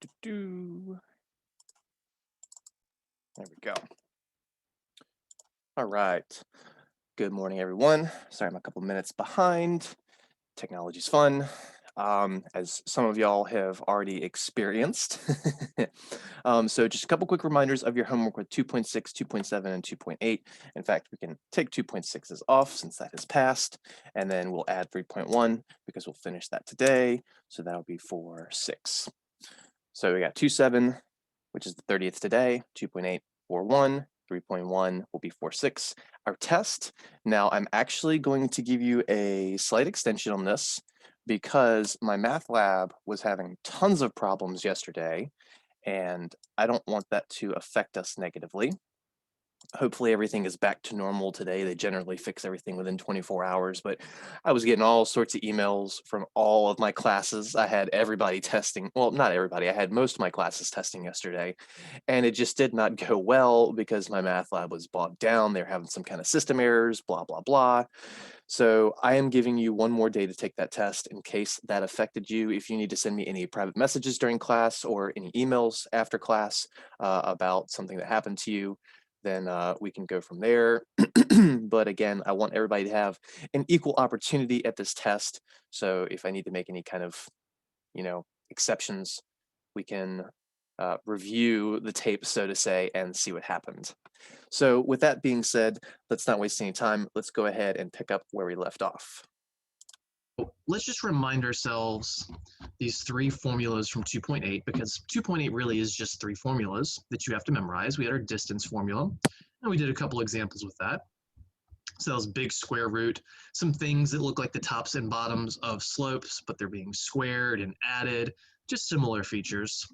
There we go. All right. Good morning, everyone. Sorry, I'm a couple minutes behind. Technology's fun, as some of y'all have already experienced. So just a couple quick reminders of your homework with 2.6, 2.7, and 2.8. In fact, we can take 2.6s off since that has passed, and then we'll add 3.1 because we'll finish that today. So that'll be 4.6. So we got 2.7, which is the 30th today, 2.8, 4.1, 3.1 will be 4.6. Our test, now I'm actually going to give you a slight extension on this because my math lab was having tons of problems yesterday, and I don't want that to affect us negatively. Hopefully everything is back to normal today. They generally fix everything within 24 hours, but I was getting all sorts of emails from all of my classes. I had everybody testing, well, not everybody, I had most of my classes testing yesterday, and it just did not go well because my math lab was bogged down. They're having some kind of system errors, blah, blah, blah. So I am giving you one more day to take that test in case that affected you. If you need to send me any private messages during class or any emails after class about something that happened to you, then we can go from there. But again, I want everybody to have an equal opportunity at this test. So if I need to make any kind of, exceptions, we can review the tape, so to say, and see what happened. So with that being said, let's not waste any time. Let's go ahead and pick up where we left off. Let's just remind ourselves these three formulas from 2.8, because 2.8 really is just three formulas that you have to memorize. We had our distance formula, and we did a couple examples with that. So that was big square root, some things that look like the tops and bottoms of slopes, but they're being squared and added, just similar features.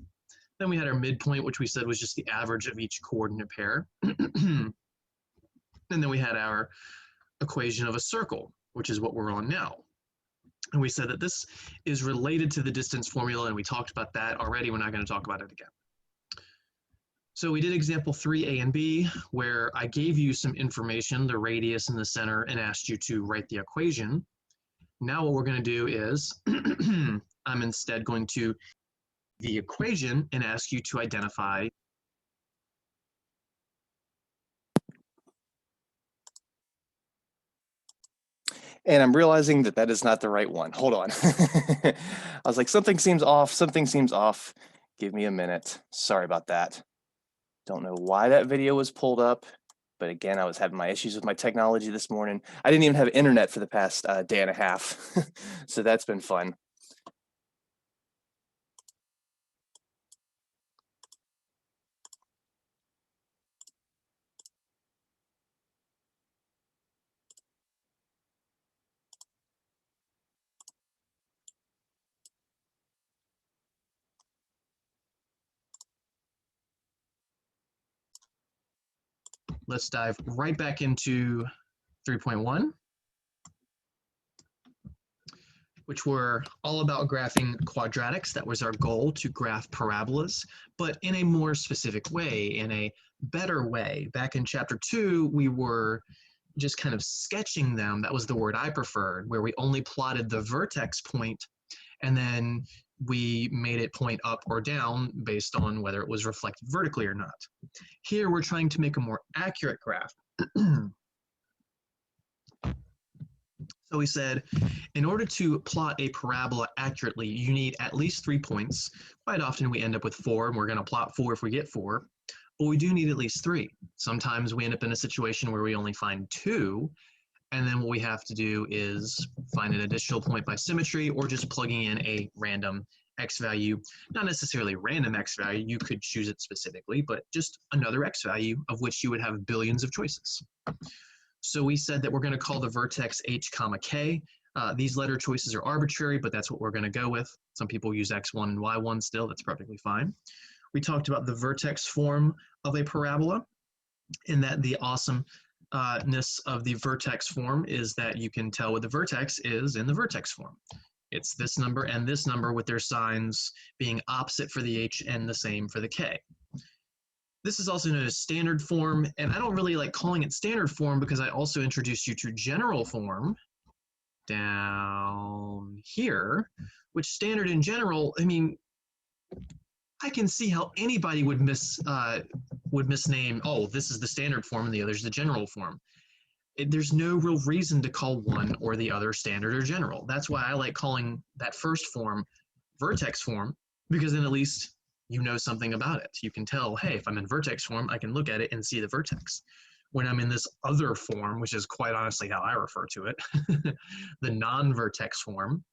Then we had our midpoint, which we said was just the average of each coordinate pair. And then we had our equation of a circle, which is what we're on now. And we said that this is related to the distance formula, and we talked about that already. We're not going to talk about it again. So we did example 3A and B, where I gave you some information, the radius and the center, and asked you to write the equation. Now what we're going to do is I'm instead going to the equation and ask you to identify. And I'm realizing that that is not the right one. Hold on. I was like, something seems off, something seems off. Give me a minute. Sorry about that. Don't know why that video was pulled up, but again, I was having my issues with my technology this morning. I didn't even have internet for the past day and a half, so that's been fun. Let's dive right back into 3.1, which were all about graphing quadratics. That was our goal, to graph parabolas, but in a more specific way, in a better way. Back in chapter 2, we were just kind of sketching them. That was the word I preferred, where we only plotted the vertex point, and then we made it point up or down based on whether it was reflected vertically or not. Here, we're trying to make a more accurate graph. So we said, in order to plot a parabola accurately, you need at least 3 points. Quite often we end up with 4, and we're going to plot 4 if we get 4. But we do need at least 3. Sometimes we end up in a situation where we only find 2, and then what we have to do is find an additional point by symmetry, or just plugging in a random x value. Not necessarily random x value, you could choose it specifically, but just another x value of which you would have billions of choices. So we said that we're going to call the vertex h comma k. These letter choices are arbitrary, but that's what we're going to go with. Some people use x1 and y1 still. That's perfectly fine. We talked about the vertex form of a parabola, in that the awesomeness of the vertex form is that you can tell what the vertex is in the vertex form. It's this number and this number, with their signs being opposite for the h and the same for the k. This is also known as standard form, and I don't really like calling it standard form because I also introduced you to general form down here, which standard and general, I mean, I can see how anybody would misname, oh, this is the standard form and the other is the general form. There's no real reason to call one or the other standard or general. That's why I like calling that first form vertex form, because then at least you know something about it. You can tell, hey, if I'm in vertex form, I can look at it and see the vertex. When I'm in this other form, which is quite honestly how I refer to it, the non-vertex form,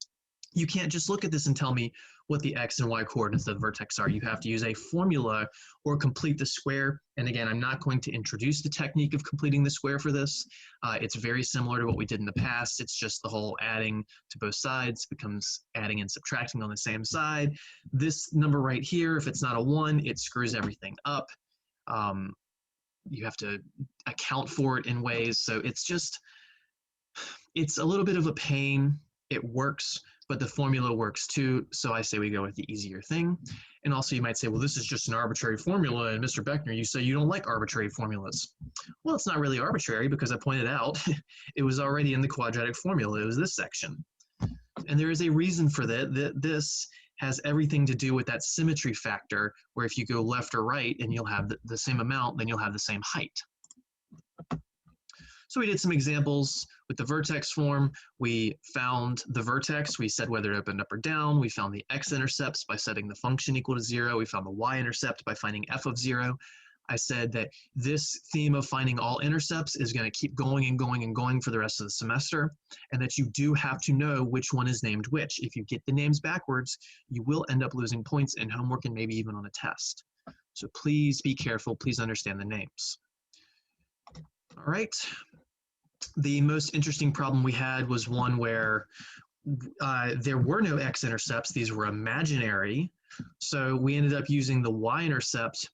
you can't just look at this and tell me what the x and y coordinates of the vertex are. You have to use a formula or complete the square. And again, I'm not going to introduce the technique of completing the square for this. It's very similar to what we did in the past. It's just the whole adding to both sides becomes adding and subtracting on the same side. This number right here, if it's not a 1, it screws everything up. You have to account for it in ways. So it's a little bit of a pain. It works, but the formula works too. So I say we go with the easier thing. And also you might say, well, this is just an arbitrary formula. And Mr. Beckner, you say you don't like arbitrary formulas. Well, it's not really arbitrary because I pointed out it was already in the quadratic formula. It was this section. And there is a reason for that. This has everything to do with that symmetry factor, where if you go left or right and you'll have the same amount, then you'll have the same height. So we did some examples with the vertex form. We found the vertex. We said whether it opened up or down. We found the x-intercepts by setting the function equal to 0. We found the y-intercept by finding f of 0. I said that this theme of finding all intercepts is going to keep going and going and going for the rest of the semester, and that you do have to know which one is named which. If you get the names backwards, you will end up losing points in homework and maybe even on a test. So please be careful. Please understand the names. All right. The most interesting problem we had was one where there were no x-intercepts. These were imaginary. So we ended up using the y-intercept,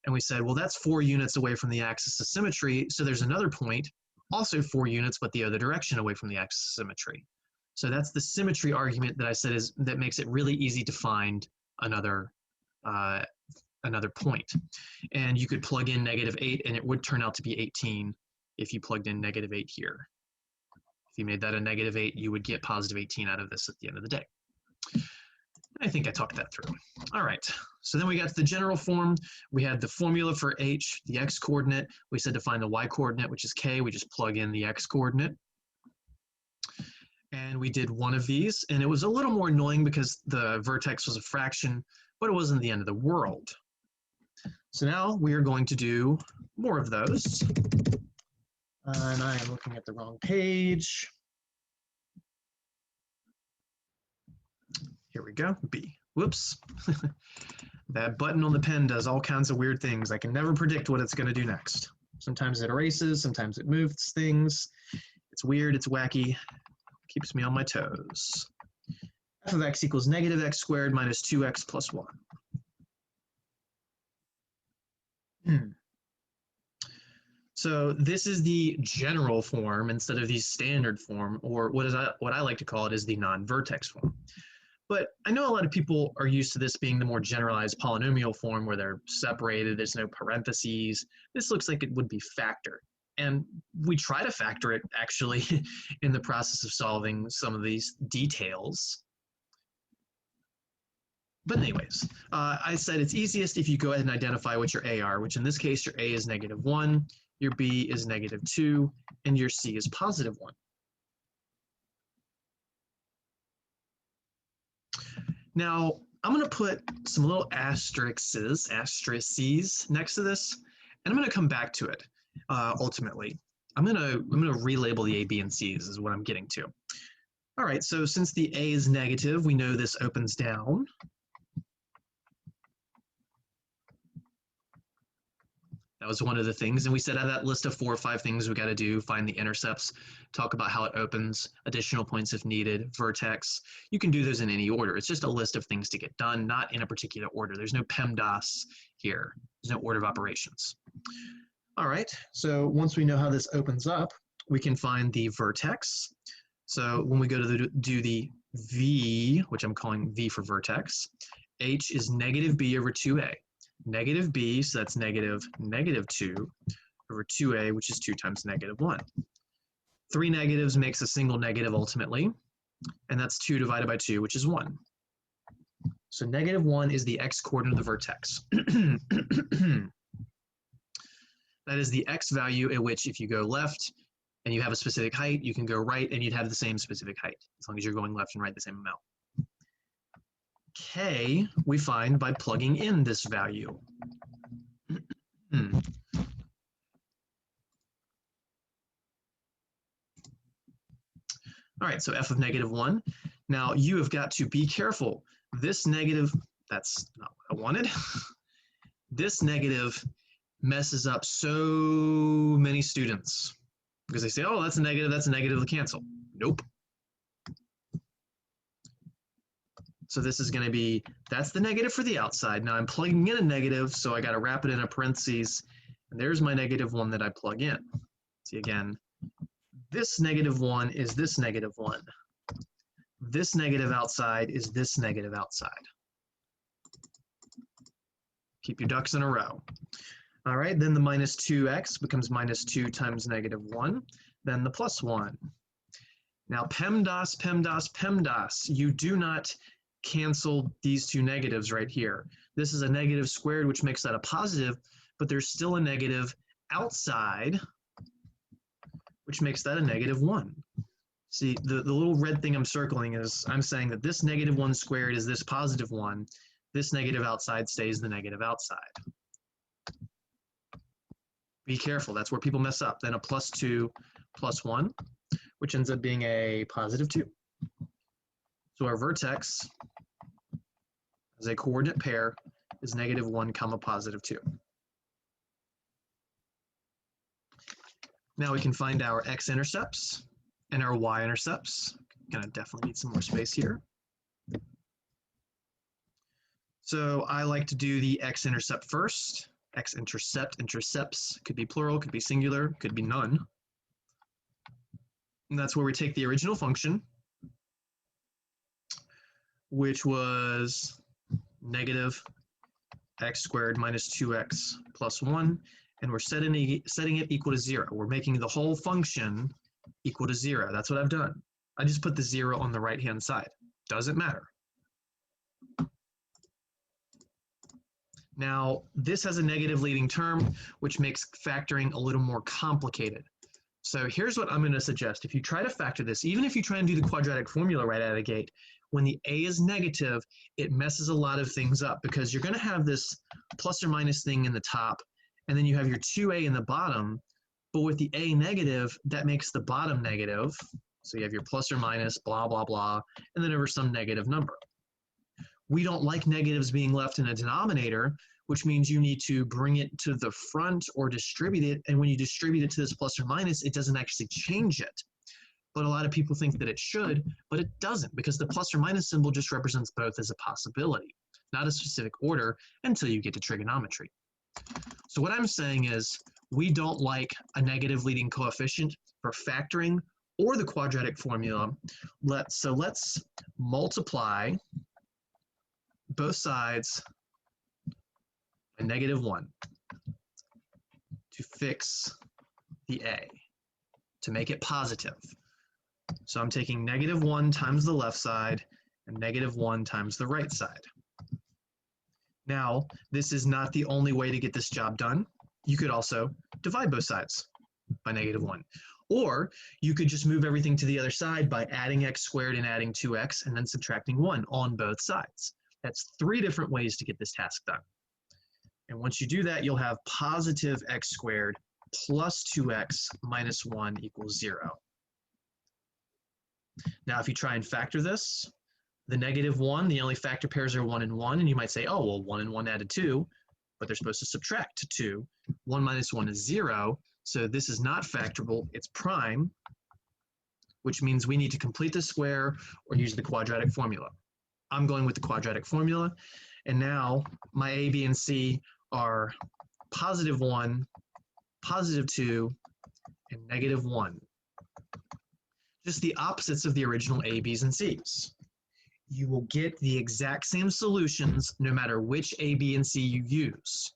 and we said, well, that's 4 units away from the axis of symmetry. So there's another point, also 4 units, but the other direction away from the axis of symmetry. So that's the symmetry argument that I said that makes it really easy to find another point. And you could plug in -8, and it would turn out to be 18 if you plugged in -8 here. If you made that a -8, you would get positive 18 out of this at the end of the day. I think I talked that through. All right, so then we got to the general form. We had the formula for h, the x coordinate. We said to find the y coordinate, which is k. We just plug in the x coordinate. And we did one of these, and it was a little more annoying because the vertex was a fraction, but it wasn't the end of the world. So now we are going to do more of those. And I am looking at the wrong page. Here we go, B. Whoops. That button on the pen does all kinds of weird things. I can never predict what it's going to do next. Sometimes it erases, sometimes it moves things. It's weird, it's wacky, keeps me on my toes. F of x equals -x squared minus 2x plus 1. So this is the general form instead of the standard form, or what I like to call it is the non-vertex form. But I know a lot of people are used to this being the more generalized polynomial form where they're separated, there's no parentheses. This looks like it would be factored. And we try to factor it actually in the process of solving some of these details. But anyways, I said it's easiest if you go ahead and identify what your A are, which in this case your A is -1, your B is -2, and your C is +1. Now, I'm going to put some little asterisks next to this, and I'm going to come back to it ultimately. I'm going to relabel the A, B, and C's is what I'm getting to. All right, so since the A is negative, we know this opens down. That was one of the things, and we said out of that list of 4 or 5 things we got to do, find the intercepts, talk about how it opens, additional points if needed, vertex. You can do those in any order. It's just a list of things to get done, not in a particular order. There's no PEMDAS here. There's no order of operations. All right, so once we know how this opens up, we can find the vertex. So when we go to do the V, which I'm calling V for vertex, H is -b over 2a. -b, so that's -2 over 2a, which is 2 times -1. 3 negatives makes a single negative ultimately, and that's 2 divided by 2, which is 1. So -1 is the x-coordinate of the vertex. That is the x value at which if you go left and you have a specific height, you can go right and you'd have the same specific height, as long as you're going left and right the same amount. K we find by plugging in this value. All right, so f of -1. Now you have got to be careful. This negative, that's not what I wanted. This negative messes up so many students because they say, oh, that's a negative to cancel. Nope. So this is going to be, that's the negative for the outside. Now I'm plugging in a negative, so I got to wrap it in a parentheses. And there's my -1 that I plug in. See again, this -1 is this -1. This negative outside is this negative outside. Keep your ducks in a row. All right, then the -2x becomes -2 times -1, then the +1. Now PEMDAS, PEMDAS, PEMDAS, you do not cancel these two negatives right here. This is a negative squared, which makes that a positive, but there's still a negative outside, which makes that a -1. See, the little red thing I'm circling is I'm saying that this -1 squared is this +1. This negative outside stays the negative outside. Be careful, that's where people mess up. Then a +2 +1, which ends up being a +2. So our vertex as a coordinate pair is -1, +2. Now we can find our x-intercepts and our y-intercepts. Gonna definitely need some more space here. So I like to do the x-intercept first. X-intercept, intercepts, could be plural, could be singular, could be none. And that's where we take the original function, which was -x² minus 2x plus 1, and we're setting it equal to 0. We're making the whole function equal to 0. That's what I've done. I just put the 0 on the right-hand side. Doesn't matter. Now, this has a negative leading term, which makes factoring a little more complicated. So here's what I'm going to suggest. If you try to factor this, even if you try and do the quadratic formula right out of the gate, when the a is negative, it messes a lot of things up because you're going to have this plus or minus thing in the top, and then you have your 2a in the bottom, but with the a negative, that makes the bottom negative. So you have your plus or minus, blah, blah, blah, and then over some negative number. We don't like negatives being left in a denominator, which means you need to bring it to the front or distribute it. And when you distribute it to this plus or minus, it doesn't actually change it. But a lot of people think that it should, but it doesn't, because the plus or minus symbol just represents both as a possibility, not a specific order until you get to trigonometry. So what I'm saying is we don't like a negative leading coefficient for factoring or the quadratic formula. So let's multiply both sides by -1 to fix the a, to make it positive. So I'm taking -1 times the left side and -1 times the right side. Now, this is not the only way to get this job done. You could also divide both sides by -1. Or you could just move everything to the other side by adding x² and adding 2x and then subtracting 1 on both sides. That's 3 different ways to get this task done. And once you do that, you'll have positive x² plus 2x minus 1 equals 0. Now, if you try and factor this, the -1, the only factor pairs are 1 and 1, and you might say, oh, well, 1 and 1 added 2, but they're supposed to subtract 2. 1 minus 1 is 0, so this is not factorable, it's prime, which means we need to complete the square or use the quadratic formula. I'm going with the quadratic formula, and now my a, b, and c are +1, +2, and -1. Just the opposites of the original a, b's, and c's. You will get the exact same solutions no matter which a, b, and c you use.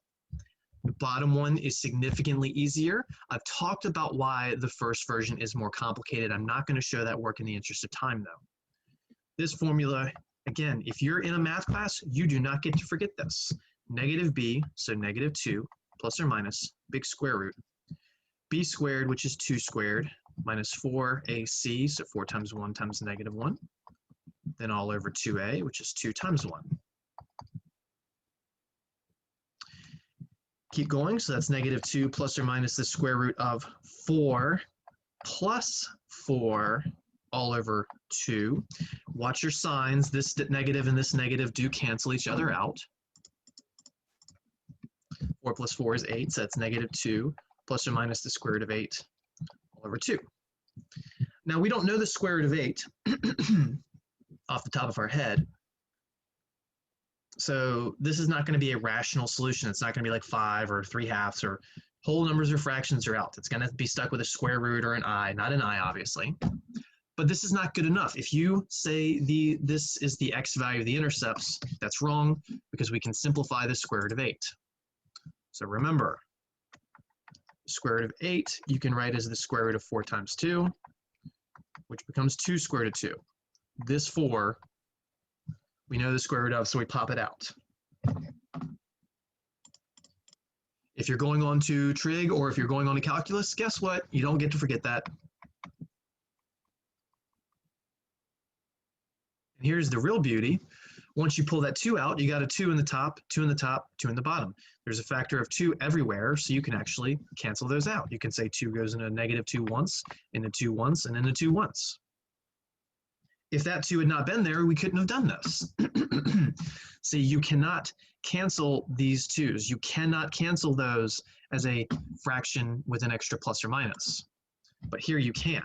The bottom one is significantly easier. I've talked about why the first version is more complicated. I'm not going to show that work in the interest of time, though. This formula Again, if you're in a math class, you do not get to forget this. Negative b, so negative 2, plus or minus, big square root. B squared, which is 2 squared, minus 4ac, so 4 times 1 times negative 1. Then all over 2a, which is 2 times 1. Keep going, so that's negative 2 plus or minus the square root of 4 plus 4 all over 2. Watch your signs. This negative and this negative do cancel each other out. 4 plus 4 is 8, so that's negative 2 plus or minus the square root of 8 all over 2. Now, we don't know the square root of 8 off the top of our head. So this is not going to be a rational solution. It's not going to be like 5 or 3/2 or whole numbers or fractions are out. It's going to be stuck with a square root or an I, not an I, obviously. But this is not good enough. If you say this is the x value of the intercepts, that's wrong because we can simplify the square root of 8. So remember, the square root of 8 you can write as the square root of 4 times 2, which becomes 2 square root of 2. This 4, we know the square root of, so we pop it out. If you're going on to trig or if you're going on to calculus, guess what? You don't get to forget that. And here's the real beauty. Once you pull that 2 out, you got a 2 in the top, 2 in the top, 2 in the bottom. There's a factor of 2 everywhere, so you can actually cancel those out. You can say 2 goes into negative 2 once, into 2 once, and into 2 once. If that 2 had not been there, we couldn't have done this. See, you cannot cancel these 2's. You cannot cancel those as a fraction with an extra plus or minus. But here you can.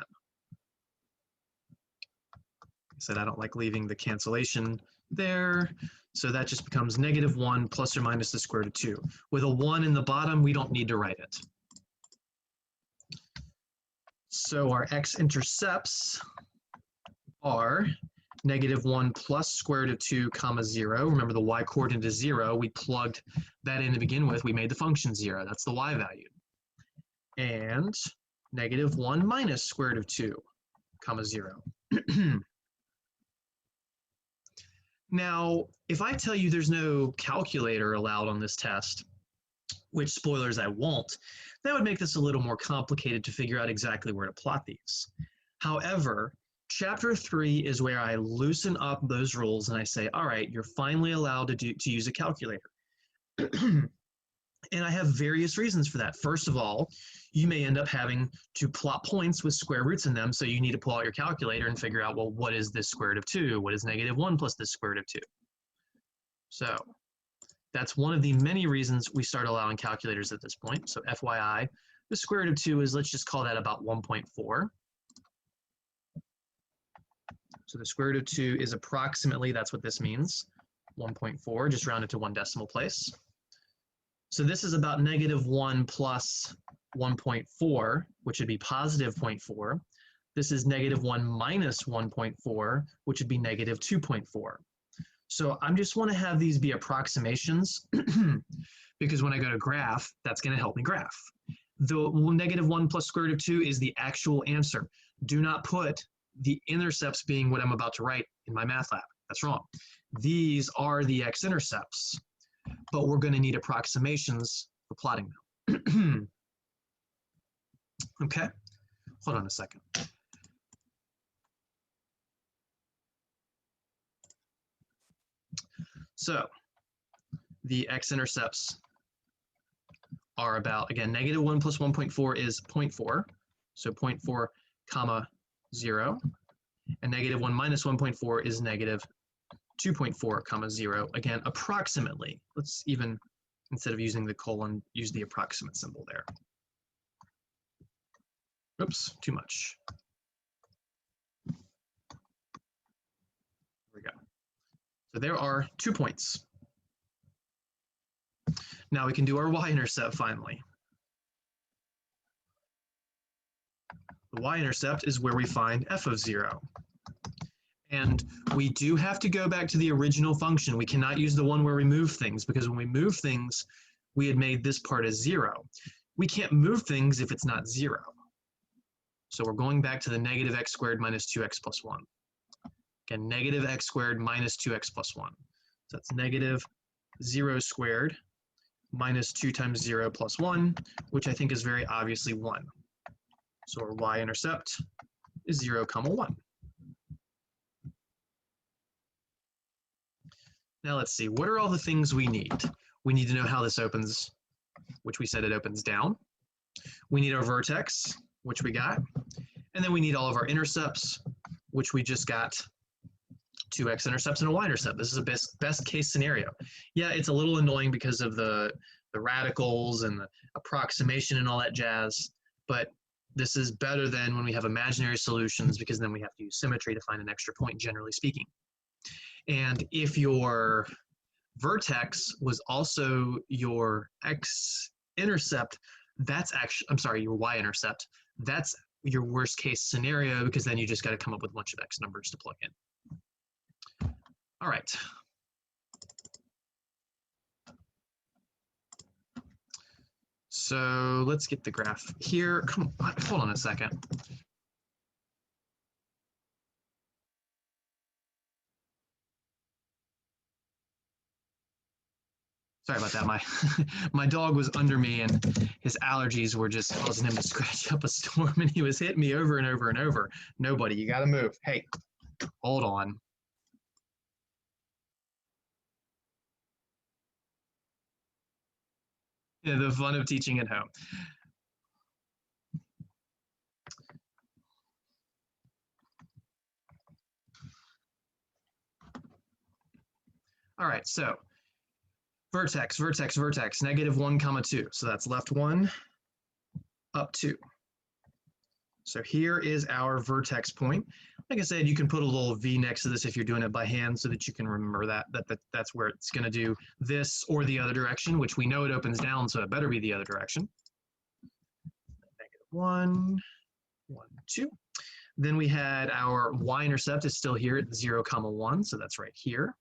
I said I don't like leaving the cancellation there. So that just becomes negative 1 plus or minus the square root of 2. With a 1 in the bottom, we don't need to write it. So our x-intercepts are negative 1 plus square root of 2 comma 0. Remember the y coordinate is 0. We plugged that in to begin with. We made the function 0. That's the y value. And negative 1 minus square root of 2 comma 0. Now, if I tell you there's no calculator allowed on this test, which spoilers I won't, that would make this a little more complicated to figure out exactly where to plot these. However, Chapter 3 is where I loosen up those rules and I say, all right, you're finally allowed to use a calculator. And I have various reasons for that. First of all, you may end up having to plot points with square roots in them, so you need to pull out your calculator and figure out, well, what is this square root of 2? What is negative 1 plus this square root of 2? So that's one of the many reasons we start allowing calculators at this point. So FYI, the square root of 2 is, let's just call that about 1.4. So the square root of 2 is approximately, that's what this means, 1.4, just round it to 1 decimal place. So this is about negative 1 plus 1.4, which would be positive 0.4. This is negative 1 minus 1.4, which would be negative 2.4. So I just want to have these be approximations because when I go to graph, that's going to help me graph. The negative 1 plus square root of 2 is the actual answer. Do not put the intercepts being what I'm about to write in my math lab. That's wrong. These are the x-intercepts, but we're going to need approximations for plotting them. Okay, hold on a second. So the x-intercepts are about, again, negative 1 plus 1.4 is 0.4, so 0.4 comma 0, and negative 1 minus 1.4 is negative 2.4 comma 0. Again, approximately. Let's even, instead of using the colon, use the approximate symbol there. Oops, too much. There we go. So there are 2 points. Now we can do our y-intercept finally. The y-intercept is where we find f of 0. And we do have to go back to the original function. We cannot use the one where we move things, because when we move things, we had made this part as 0. We can't move things if it's not 0. So we're going back to the negative x squared minus 2x plus 1. Again, negative x squared minus 2x plus 1. So that's negative 0 squared minus 2 times 0 plus 1, which I think is very obviously 1. So our y-intercept is 0, 1. Now let's see, what are all the things we need? We need to know how this opens, which we said it opens down. We need our vertex, which we got. And then we need all of our intercepts, which we just got 2 x-intercepts and a y-intercept. This is a best case scenario. Yeah, it's a little annoying because of the radicals and the approximation and all that jazz, but this is better than when we have imaginary solutions, because then we have to use symmetry to find an extra point, generally speaking. And if your vertex was also your x-intercept, that's actually, I'm sorry, your y-intercept, that's your worst case scenario, because then you just got to come up with a bunch of x numbers to plug in. All right. So let's get the graph here. Come on, hold on a second. Sorry about that. My dog was under me and his allergies were just causing him to scratch up a storm, and he was hitting me over and over and over. Nobody, you gotta move. Hey, hold on. Yeah, the fun of teaching at home. All right, so vertex, vertex, vertex, negative 1, 2. So that's left 1, up 2. So here is our vertex point. Like I said, you can put a little v next to this if you're doing it by hand, so that you can remember that's where it's going to do this or the other direction, which we know it opens down, so it better be the other direction. Negative 1, 1, 2. Then we had our y-intercept is still here at 0, 1, so that's right here.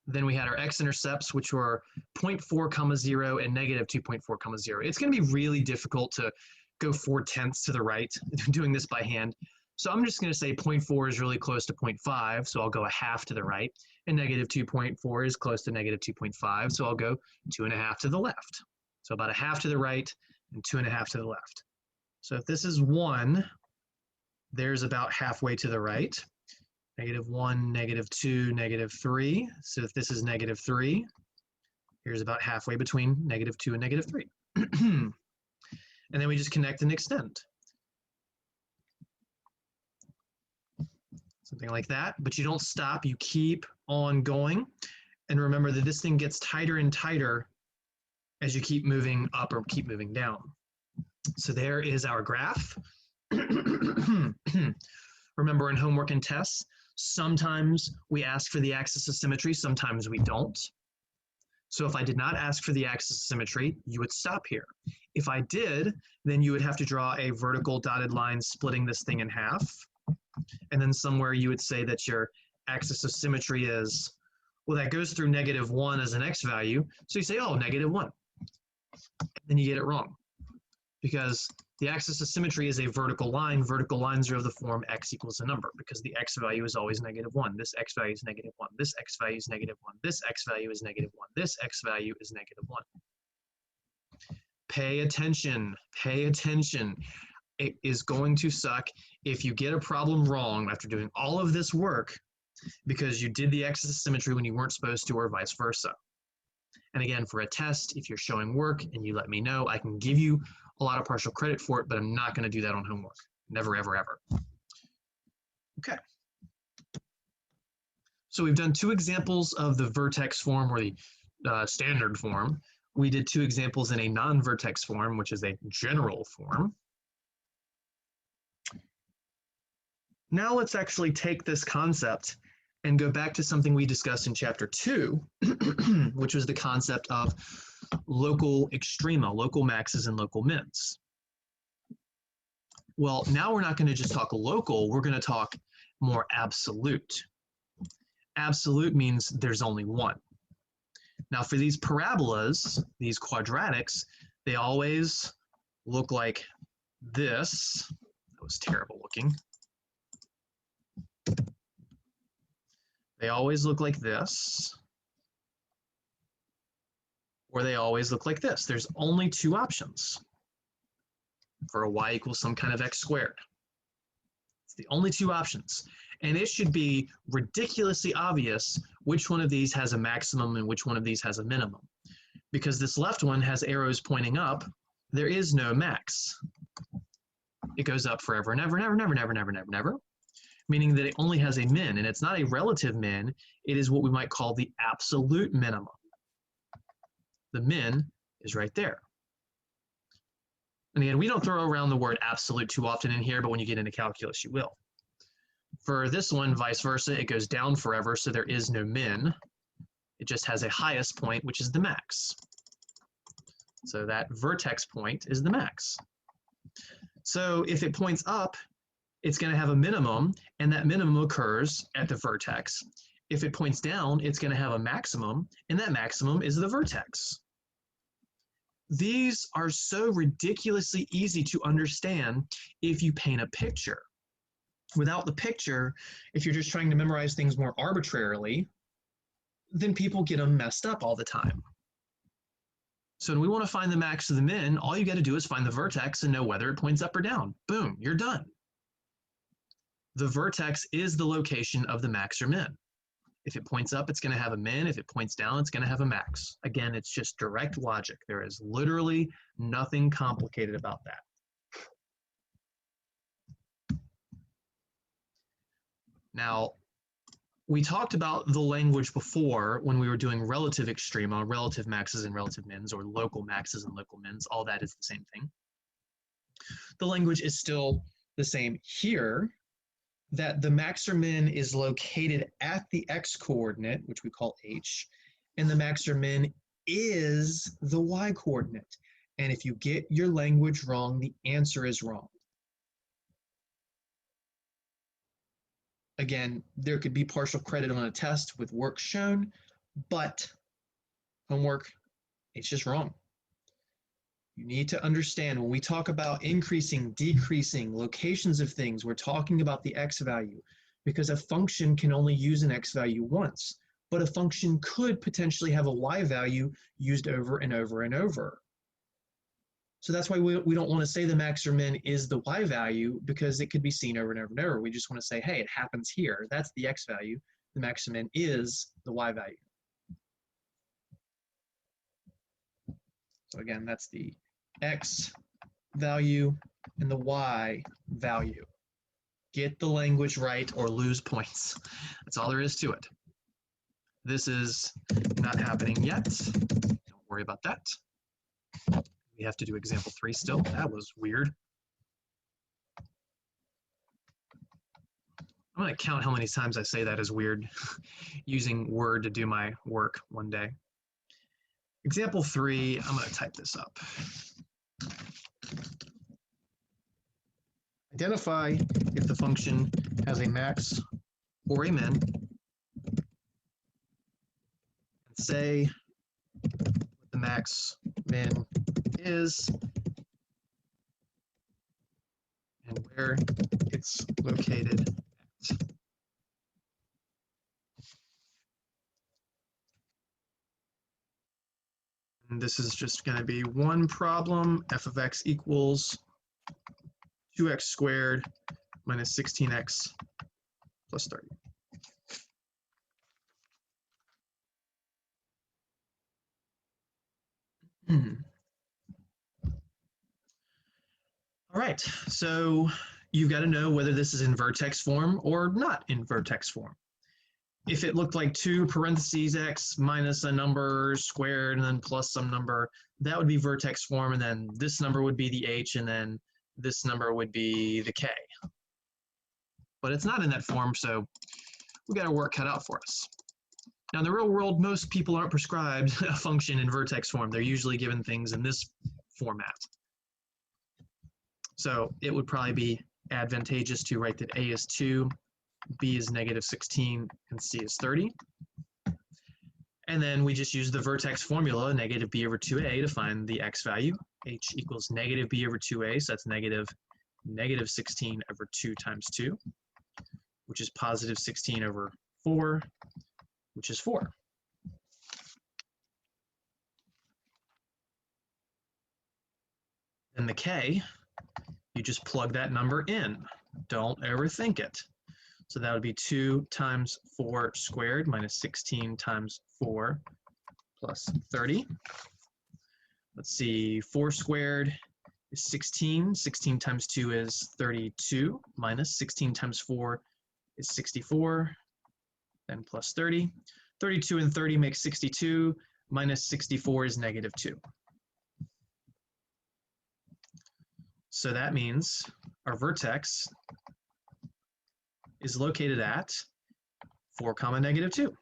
Then we had our x-intercepts, which were 0.4, 0 and negative 2.4, 0. It's going to be really difficult to go 4/10 to the right doing this by hand. So I'm just going to say 0.4 is really close to 0.5, so I'll go a half to the right. And negative 2.4 is close to negative 2.5, so I'll go 2.5 to the left. So about a half to the right and 2.5 to the left. So if this is 1, there's about halfway to the right. Negative 1, negative 2, negative 3. So if this is negative 3, here's about halfway between negative 2 and negative 3. And then we just connect and extend. Something like that, but you don't stop, you keep on going. And remember that this thing gets tighter and tighter as you keep moving up or keep moving down. So there is our graph. Remember, in homework and tests, sometimes we ask for the axis of symmetry, sometimes we don't. So if I did not ask for the axis of symmetry, you would stop here. If I did, then you would have to draw a vertical dotted line splitting this thing in half. And then somewhere you would say that your axis of symmetry is, well, that goes through negative 1 as an x value. So you say, oh, negative 1. And then you get it wrong, because the axis of symmetry is a vertical line. Vertical lines are of the form x equals a number, because the x value is always negative 1. This x value is negative 1. This x value is negative 1. This x value is negative 1. This x value is negative 1. Pay attention. Pay attention. It is going to suck if you get a problem wrong after doing all of this work because you did the axis of symmetry when you weren't supposed to, or vice versa. And again, for a test, if you're showing work and you let me know, I can give you a lot of partial credit for it, but I'm not going to do that on homework. Never, ever, ever. Okay. So we've done 2 examples of the vertex form, or the standard form. We did 2 examples in a non-vertex form, which is a general form. Now let's actually take this concept and go back to something we discussed in chapter 2, which was the concept of local extrema, local maxes and local mins. Well, now we're not going to just talk local, we're going to talk more absolute. Absolute means there's only one. Now for these parabolas, these quadratics, they always look like this. That was terrible looking. They always look like this, or they always look like this. There's only two options for a y equals some kind of x squared. It's the only two options. And it should be ridiculously obvious which one of these has a maximum and which one of these has a minimum. Because this left one has arrows pointing up, there is no max. It goes up forever and ever and ever and ever and ever and ever and ever and ever, meaning that it only has a min, and it's not a relative min, it is what we might call the absolute minimum. The min is right there. And again, we don't throw around the word absolute too often in here, but when you get into calculus, you will. For this one, vice versa, it goes down forever, so there is no min. It just has a highest point, which is the max. So that vertex point is the max. So if it points up, it's going to have a minimum, and that minimum occurs at the vertex. If it points down, it's going to have a maximum, and that maximum is the vertex. These are so ridiculously easy to understand if you paint a picture. Without the picture, if you're just trying to memorize things more arbitrarily, then people get them messed up all the time. So when we want to find the max or the min, all you got to do is find the vertex and know whether it points up or down. Boom, you're done. The vertex is the location of the max or min. If it points up, it's going to have a min. If it points down, it's going to have a max. Again, it's just direct logic. There is literally nothing complicated about that. Now, we talked about the language before when we were doing relative extrema, relative maxes and relative mins, or local maxes and local mins. All that is the same thing. The language is still the same here, that the max or min is located at the x coordinate, which we call h, and the max or min is the y coordinate. And if you get your language wrong, the answer is wrong. Again, there could be partial credit on a test with work shown, but homework, it's just wrong. You need to understand when we talk about increasing, decreasing, locations of things, we're talking about the x value, because a function can only use an x value once, but a function could potentially have a y value used over and over and over. So that's why we don't want to say the max or min is the y value, because it could be seen over and over and over. We just want to say, hey, it happens here. That's the x value. The max or min is the y value. So again, that's the x value and the y value. Get the language right or lose points. That's all there is to it. This is not happening yet. Don't worry about that. We have to do example 3 still. That was weird. I'm going to count how many times I say that is weird using Word to do my work one day. Example 3, I'm going to type this up. Identify if the function has a max or a min, and say what the max min is and where it's located at. And this is just going to be one problem. F of x equals 2x squared minus 16x plus 30. All right, so you've got to know whether this is in vertex form or not in vertex form. If it looked like 2 parentheses x minus a number squared and then plus some number, that would be vertex form, and then this number would be the h, and then this number would be the k. But it's not in that form, so we got our work cut out for us. Now, in the real world, most people aren't prescribed a function in vertex form. They're usually given things in this format. So it would probably be advantageous to write that a is 2, b is negative 16, and c is 30. And then we just use the vertex formula, negative b over 2a, to find the x value. H equals negative b over 2a, so that's negative 16 over 2 times 2. which is positive 16 over 4, which is 4. And the k, you just plug that number in. Don't overthink it. So that would be 2 times 4 squared minus 16 times 4 plus 30. Let's see, 4 squared is 16. 16 times 2 is 32, minus 16 times 4 is 64, then plus 30. 32 and 30 make 62, minus 64 is negative 2. So that means our vertex is located at 4, negative 2.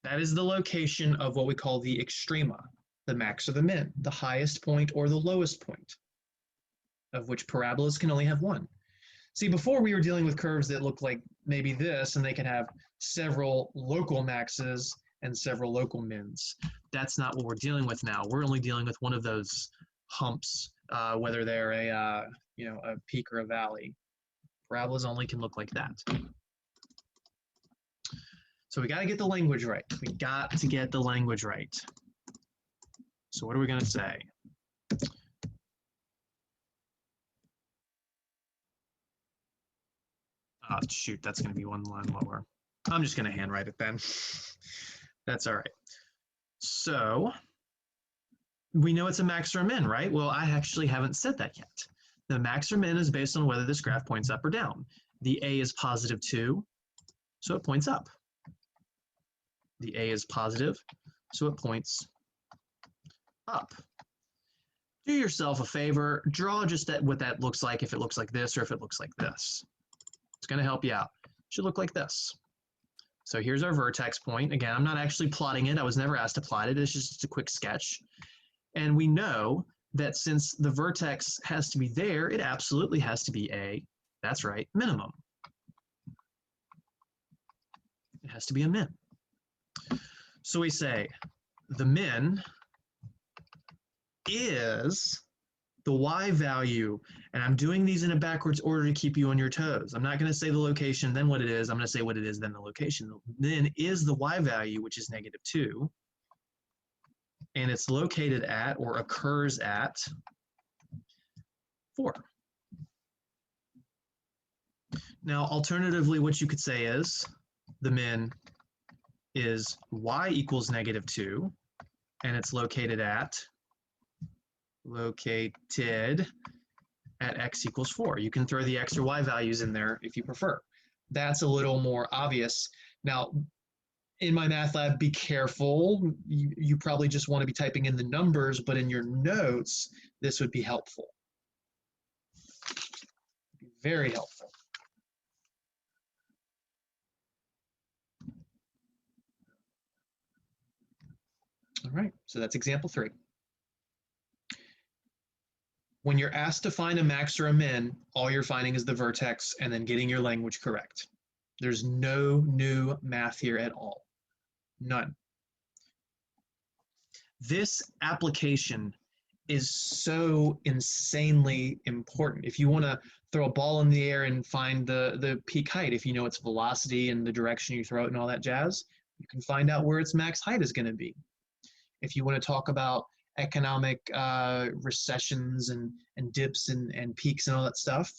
That is the location of what we call the extrema, the max or the min, the highest point or the lowest point, of which parabolas can only have one. See, before we were dealing with curves that look like maybe this, and they can have several local maxes and several local mins. That's not what we're dealing with now. We're only dealing with one of those humps, whether they're a peak or a valley. Parabolas only can look like that. So we got to get the language right. We got to get the language right. So what are we going to say? Oh, shoot, that's going to be one line lower. I'm just going to handwrite it then. That's all right. So we know it's a max or a min, right? Well, I actually haven't said that yet. The max or min is based on whether this graph points up or down. The a is positive 2, so it points up. The a is positive, so it points up. Do yourself a favor, draw just what that looks like, if it looks like this or if it looks like this. It's going to help you out. It should look like this. So here's our vertex point. Again, I'm not actually plotting it. I was never asked to plot it. It's just a quick sketch. And we know that since the vertex has to be there, it absolutely has to be a, that's right, minimum. It has to be a min. So we say the min is the y value, and I'm doing these in a backwards order to keep you on your toes. I'm not going to say the location, then what it is. I'm going to say what it is, then the location. The min is the y value, which is negative 2, and it's located at or occurs at 4. Now, alternatively, what you could say is the min is y equals negative 2, and it's located at x equals 4. You can throw the x or y values in there if you prefer. That's a little more obvious. Now, in my math lab, be careful. You probably just want to be typing in the numbers, but in your notes, this would be helpful. Very helpful. All right, so that's example 3. When you're asked to find a max or a min, all you're finding is the vertex and then getting your language correct. There's no new math here at all. None. This application is so insanely important. If you want to throw a ball in the air and find the peak height, if you know its velocity and the direction you throw it and all that jazz, you can find out where its max height is going to be. If you want to talk about economic recessions and dips and peaks and all that stuff,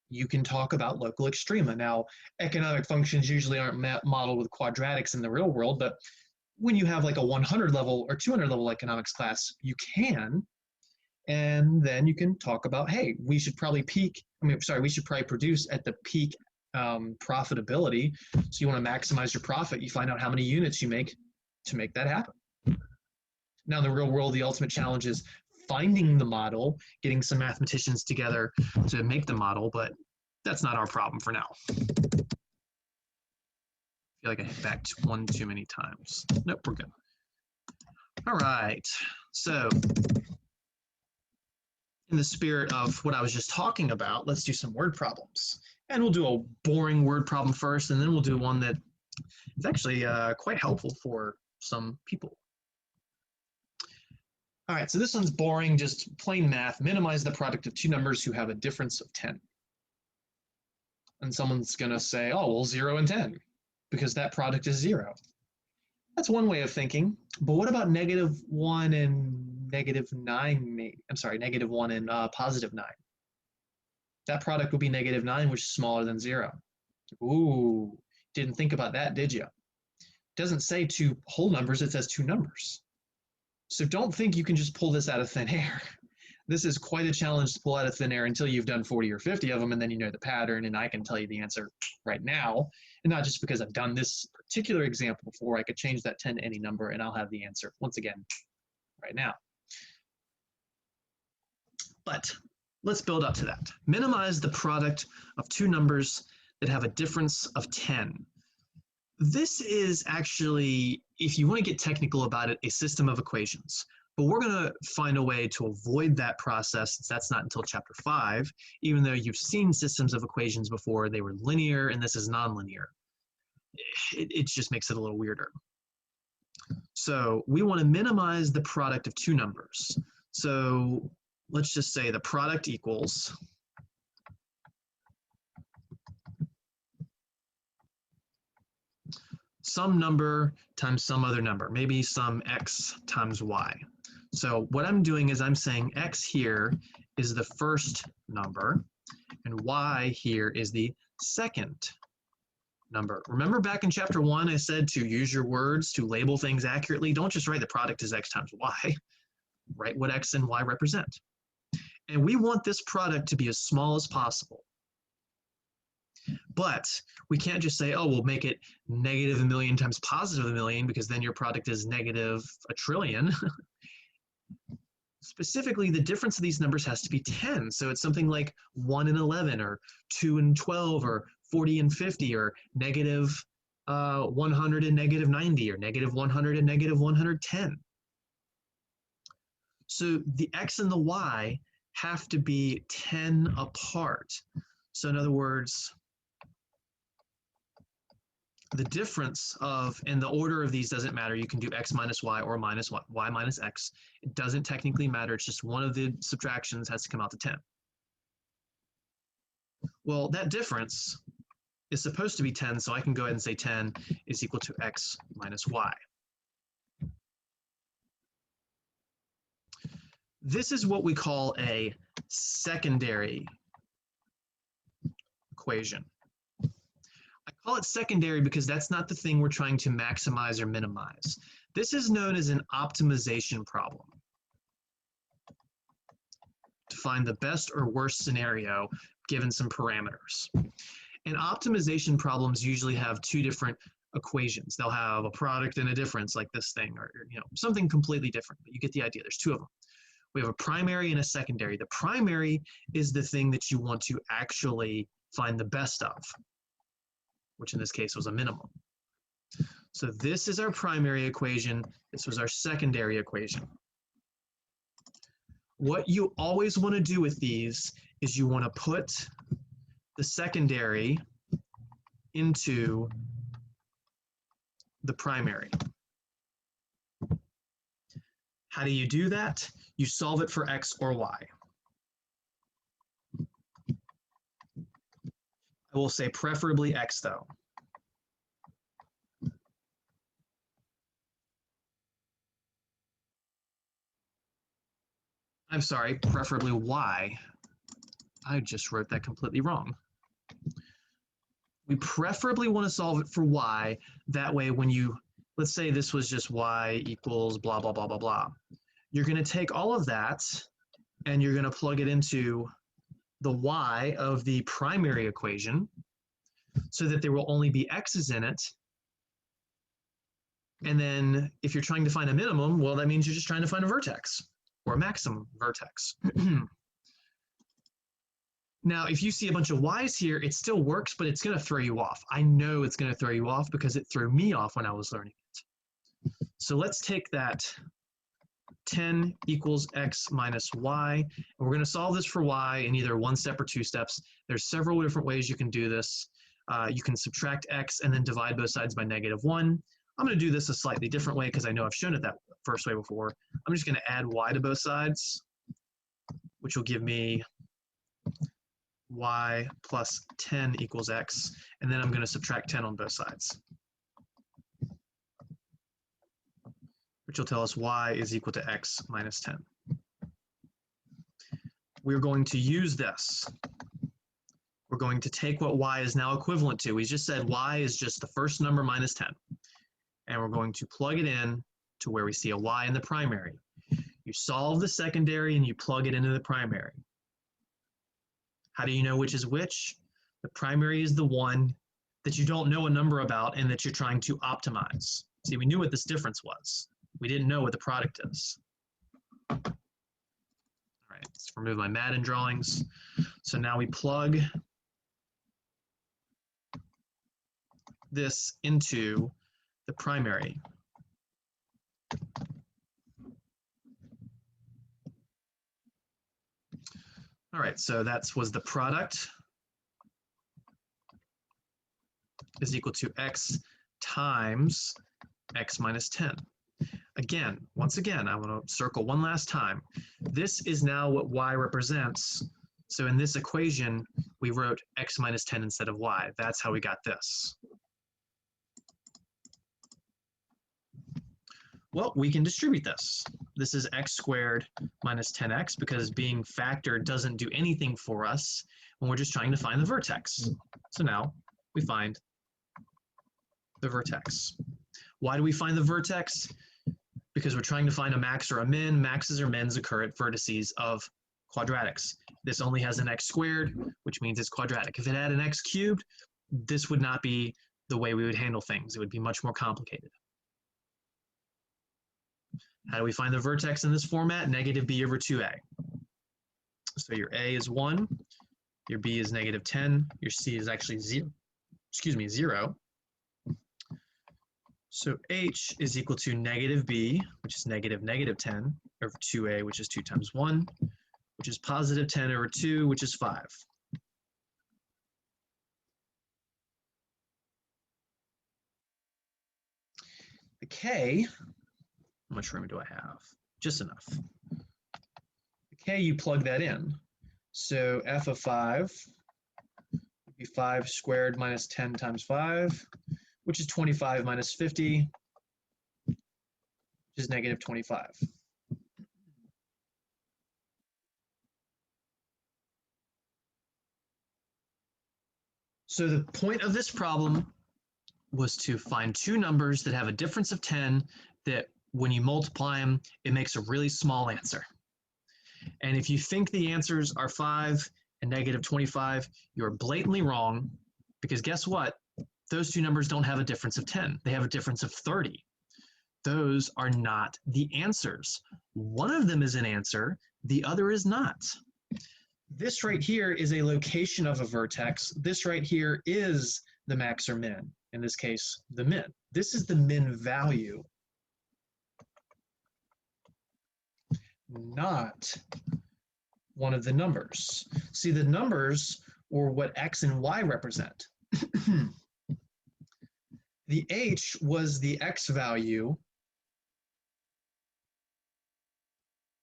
you can talk about local extrema. Now, economic functions usually aren't modeled with quadratics in the real world, but when you have like a 100 level or 200 level economics class, you can. And then you can talk about, hey, we should probably produce at the peak profitability. So you want to maximize your profit. You find out how many units you make to make that happen. Now, in the real world, the ultimate challenge is finding the model, getting some mathematicians together to make the model, but that's not our problem for now. I feel like I hit back one too many times. Nope, we're good. All right, so in the spirit of what I was just talking about, let's do some word problems. And we'll do a boring word problem first, and then we'll do one that is actually quite helpful for some people. All right, so this one's boring, just plain math. Minimize the product of two numbers who have a difference of 10. And someone's going to say, oh, well, 0 and 10, because that product is 0. That's one way of thinking. But what about -1 and -9? I'm sorry, -1 and +9. That product would be -9, which is smaller than 0. Ooh, didn't think about that, did you? It doesn't say two whole numbers, it says two numbers. So don't think you can just pull this out of thin air. This is quite a challenge to pull out of thin air until you've done 40 or 50 of them, and then you know the pattern, and I can tell you the answer right now. And not just because I've done this particular example before, I could change that 10 to any number, and I'll have the answer, once again, right now. But let's build up to that. Minimize the product of two numbers that have a difference of 10. This is actually, if you want to get technical about it, a system of equations. But we're going to find a way to avoid that process, since that's not until chapter 5, even though you've seen systems of equations before. They were linear, and this is nonlinear. It just makes it a little weirder. So we want to minimize the product of two numbers. So let's just say the product equals some number times some other number, maybe some x times y. So what I'm doing is I'm saying x here is the first number, and y here is the second number. Remember back in chapter 1, I said to use your words to label things accurately. Don't just write the product as x times y. Write what x and y represent. And we want this product to be as small as possible. But we can't just say, oh, we'll make it -1,000,000 times +1,000,000, because then your product is -1,000,000,000,000. Specifically, the difference of these numbers has to be 10. So it's something like 1 and 11, or 2 and 12, or 40 and 50, or -100 and -90, or -100 and -110. So the x and the y have to be 10 apart. So in other words, the difference of, and the order of these doesn't matter. You can do x minus y or minus y minus x. It doesn't technically matter. It's just one of the subtractions has to come out to 10. Well, that difference is supposed to be 10, so I can go ahead and say 10 is equal to x minus y. This is what we call a secondary equation. I call it secondary because that's not the thing we're trying to maximize or minimize. This is known as an optimization problem, to find the best or worst scenario given some parameters. And optimization problems usually have two different equations. They'll have a product and a difference, like this thing, or something completely different, but you get the idea. There's two of them. We have a primary and a secondary. The primary is the thing that you want to actually find the best of, which in this case was a minimum. So this is our primary equation. This was our secondary equation. What you always want to do with these is you want to put the secondary into the primary. How do you do that? You solve it for x or y. I will say preferably x though. I'm sorry, preferably y. I just wrote that completely wrong. We preferably want to solve it for y. That way when you, let's say this was just y equals blah, blah, blah, blah, blah. You're going to take all of that and you're going to plug it into the y of the primary equation so that there will only be x's in it. And then if you're trying to find a minimum, well, that means you're just trying to find a vertex or a maximum vertex. Now, if you see a bunch of y's here, it still works, but it's going to throw you off. I know it's going to throw you off because it threw me off when I was learning it. So let's take that 10 equals x minus y, and we're going to solve this for y in either one step or two steps. There's several different ways you can do this. You can subtract x and then divide both sides by -1. I'm going to do this a slightly different way because I know I've shown it that first way before. I'm just going to add y to both sides, which will give me y plus 10 equals x, and then I'm going to subtract 10 on both sides, which will tell us y is equal to x minus 10. We're going to use this. We're going to take what y is now equivalent to. We just said y is just the first number minus 10. And we're going to plug it in to where we see a y in the primary. You solve the secondary and you plug it into the primary. How do you know which is which? The primary is the one that you don't know a number about and that you're trying to optimize. See, we knew what this difference was. We didn't know what the product is. All right, let's remove my Madden drawings. So now we plug this into the primary. All right, so that was the product is equal to x times x minus 10. Again, once again, I want to circle one last time. This is now what y represents. So in this equation, we wrote x minus 10 instead of y. That's how we got this. Well, we can distribute this. This is x squared minus 10x because being factored doesn't do anything for us when we're just trying to find the vertex. So now we find the vertex. Why do we find the vertex? Because we're trying to find a max or a min. Maxes or mins occur at vertices of quadratics. This only has an x squared, which means it's quadratic. If it had an x cubed, this would not be the way we would handle things. It would be much more complicated. How do we find the vertex in this format? Negative b over 2a. So your a is 1, your b is negative 10, your c is actually 0. So h is equal to negative b, which is negative 10, over 2a, which is 2 times 1, which is positive 10 over 2, which is 5. The k, how much room do I have? Just enough. The k, you plug that in. So f of 5 would be 5 squared minus 10 times 5, which is 25 minus 50, which is negative 25. So the point of this problem was to find two numbers that have a difference of 10 that when you multiply them, it makes a really small answer. And if you think the answers are 5 and negative 25, you're blatantly wrong, because guess what? Those two numbers don't have a difference of 10. They have a difference of 30. Those are not the answers. One of them is an answer, the other is not. This right here is a location of a vertex. This right here is the max or min. In this case, the min. This is the min value, not one of the numbers. See, the numbers, or what x and y represent. The h was the x value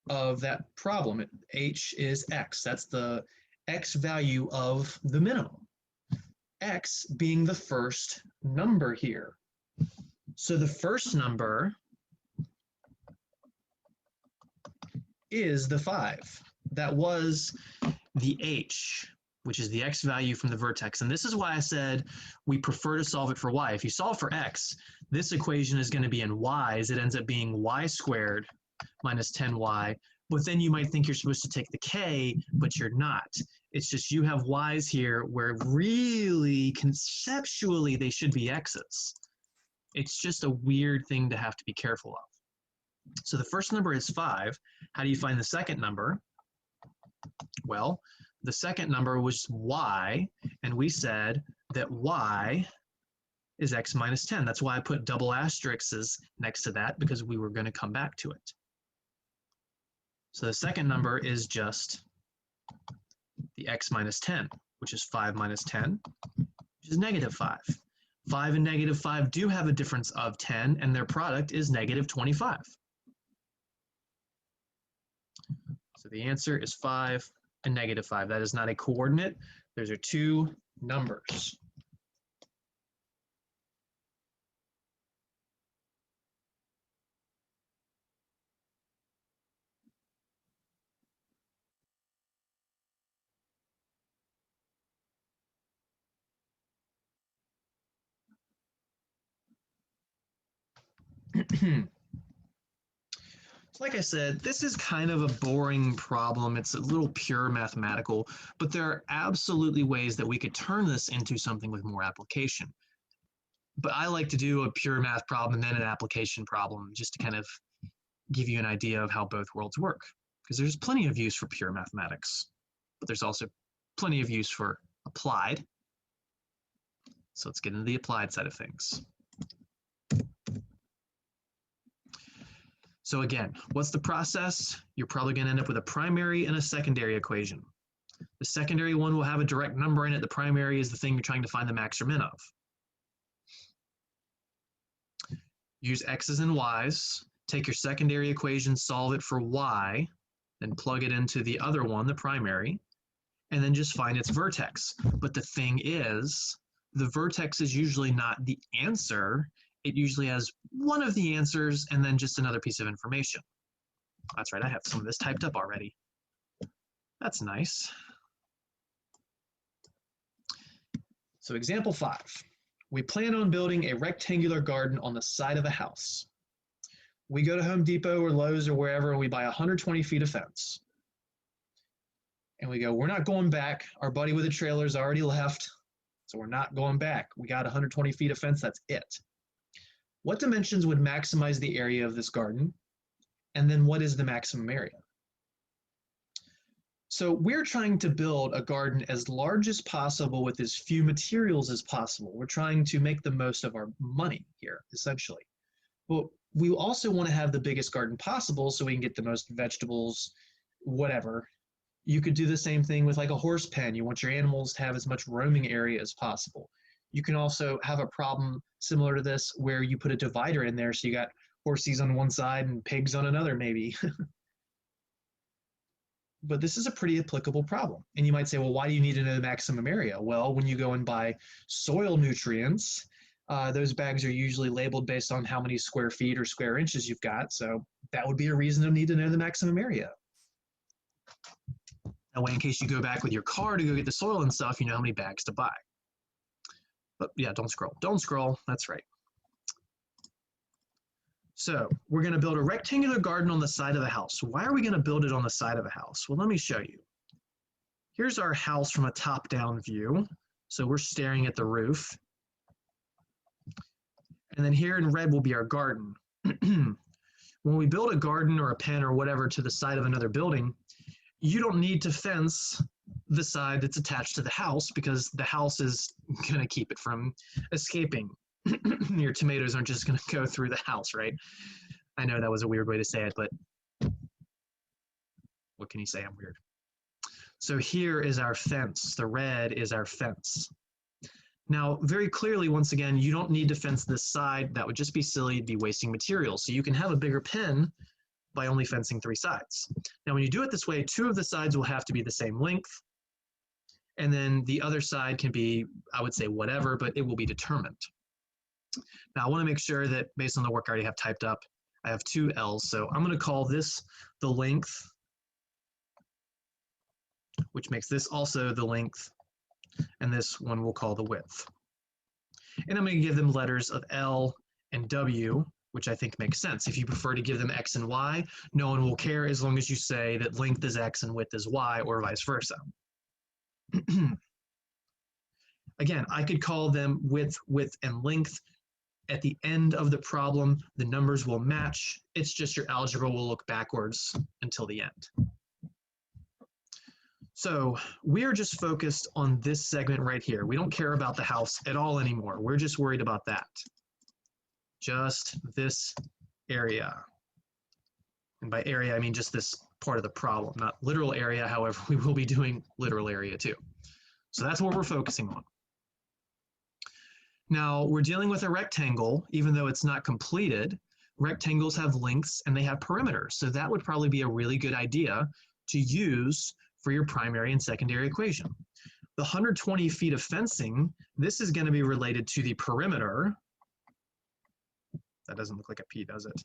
of that problem. H is x. That's the x value of the minimum. X being the first number here. So the first number is the 5. That was the h, which is the x value from the vertex. And this is why I said we prefer to solve it for y. If you solve for x, this equation is going to be in y's. It ends up being y squared minus 10y. But then you might think you're supposed to take the k, but you're not. It's just you have y's here where really, conceptually, they should be x's. It's just a weird thing to have to be careful of. So the first number is 5. How do you find the second number? Well, the second number was y, and we said that y is x minus 10. That's why I put double asterisks next to that, because we were going to come back to it. So the second number is just the x minus 10, which is 5 minus 10, which is negative 5. 5 and negative 5 do have a difference of 10, and their product is negative 25. So the answer is 5 and -5. That is not a coordinate. Those are two numbers. So like I said, this is kind of a boring problem. It's a little pure mathematical, but there are absolutely ways that we could turn this into something with more application. But I like to do a pure math problem and then an application problem just to kind of give you an idea of how both worlds work. Because there's plenty of use for pure mathematics, but there's also plenty of use for applied. So let's get into the applied side of things. So again, what's the process? You're probably going to end up with a primary and a secondary equation. The secondary one will have a direct number in it. The primary is the thing you're trying to find the max or min of. Use x's and y's. Take your secondary equation, solve it for y, then plug it into the other one, the primary, and then just find its vertex. But the thing is, the vertex is usually not the answer. It usually has one of the answers and then just another piece of information. That's right, I have some of this typed up already. That's nice. So example 5. We plan on building a rectangular garden on the side of a house. We go to Home Depot or Lowe's or wherever and we buy 120 feet of fence. And we go, we're not going back. Our buddy with the trailer's already left, so we're not going back. We got 120 feet of fence, that's it. What dimensions would maximize the area of this garden? And then what is the maximum area? So we're trying to build a garden as large as possible with as few materials as possible. We're trying to make the most of our money here, essentially. But we also want to have the biggest garden possible so we can get the most vegetables, whatever. You could do the same thing with like a horse pen. You want your animals to have as much roaming area as possible. You can also have a problem similar to this where you put a divider in there so you got horses on one side and pigs on another maybe. But this is a pretty applicable problem. And you might say, well, why do you need to know the maximum area? Well, when you go and buy soil nutrients, those bags are usually labeled based on how many square feet or square inches you've got. So that would be a reason to need to know the maximum area. That way, in case you go back with your car to go get the soil and stuff, you know how many bags to buy. But yeah, don't scroll. Don't scroll. That's right. So we're going to build a rectangular garden on the side of the house. Why are we going to build it on the side of a house? Well, let me show you. Here's our house from a top-down view. So we're staring at the roof. And then here in red will be our garden. When we build a garden or a pen or whatever to the side of another building, you don't need to fence the side that's attached to the house because the house is going to keep it from escaping. Your tomatoes aren't just going to go through the house, right? I know that was a weird way to say it, but what can you say? I'm weird. So here is our fence. The red is our fence. Now, very clearly, once again, you don't need to fence this side. That would just be silly. It'd be wasting material. So you can have a bigger pen by only fencing 3 sides. Now, when you do it this way, 2 of the sides will have to be the same length. And then the other side can be, I would say, whatever, but it will be determined. Now, I want to make sure that based on the work I already have typed up, I have 2 L's. So I'm going to call this the length, which makes this also the length, and this one we'll call the width. And I'm going to give them letters of L and W, which I think makes sense. If you prefer to give them X and Y, no one will care as long as you say that length is X and width is Y, or vice versa. Again, I could call them width, width, and length. At the end of the problem, the numbers will match. It's just your algebra will look backwards until the end. So we are just focused on this segment right here. We don't care about the house at all anymore. We're just worried about that. Just this area. And by area, I mean just this part of the problem, not literal area. However, we will be doing literal area too. So that's what we're focusing on. Now, we're dealing with a rectangle, even though it's not completed. Rectangles have lengths and they have perimeters. So that would probably be a really good idea to use for your primary and secondary equation. The 120 feet of fencing, this is going to be related to the perimeter. That doesn't look like a P, does it?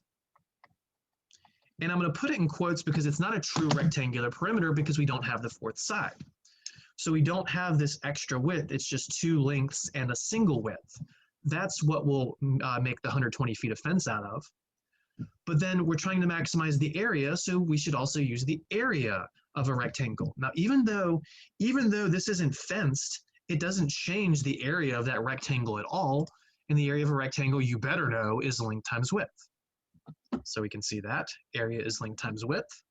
And I'm going to put it in quotes because it's not a true rectangular perimeter because we don't have the fourth side. So we don't have this extra width, it's just two lengths and a single width. That's what we'll make the 120 feet of fence out of. But then we're trying to maximize the area, so we should also use the area of a rectangle. Now, even though this isn't fenced, it doesn't change the area of that rectangle at all. And the area of a rectangle, you better know, is length times width. So we can see that area is length times width.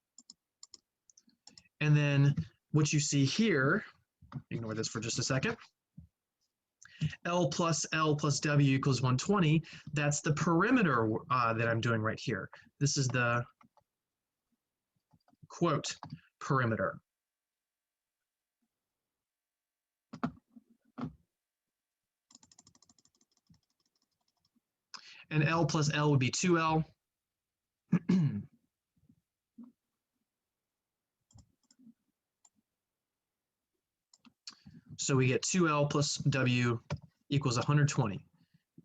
And then what you see here, ignore this for just a second, L plus W equals 120. That's the perimeter that I'm doing right here. This is the quote perimeter. And L plus L would be 2L. So we get 2L plus W equals 120.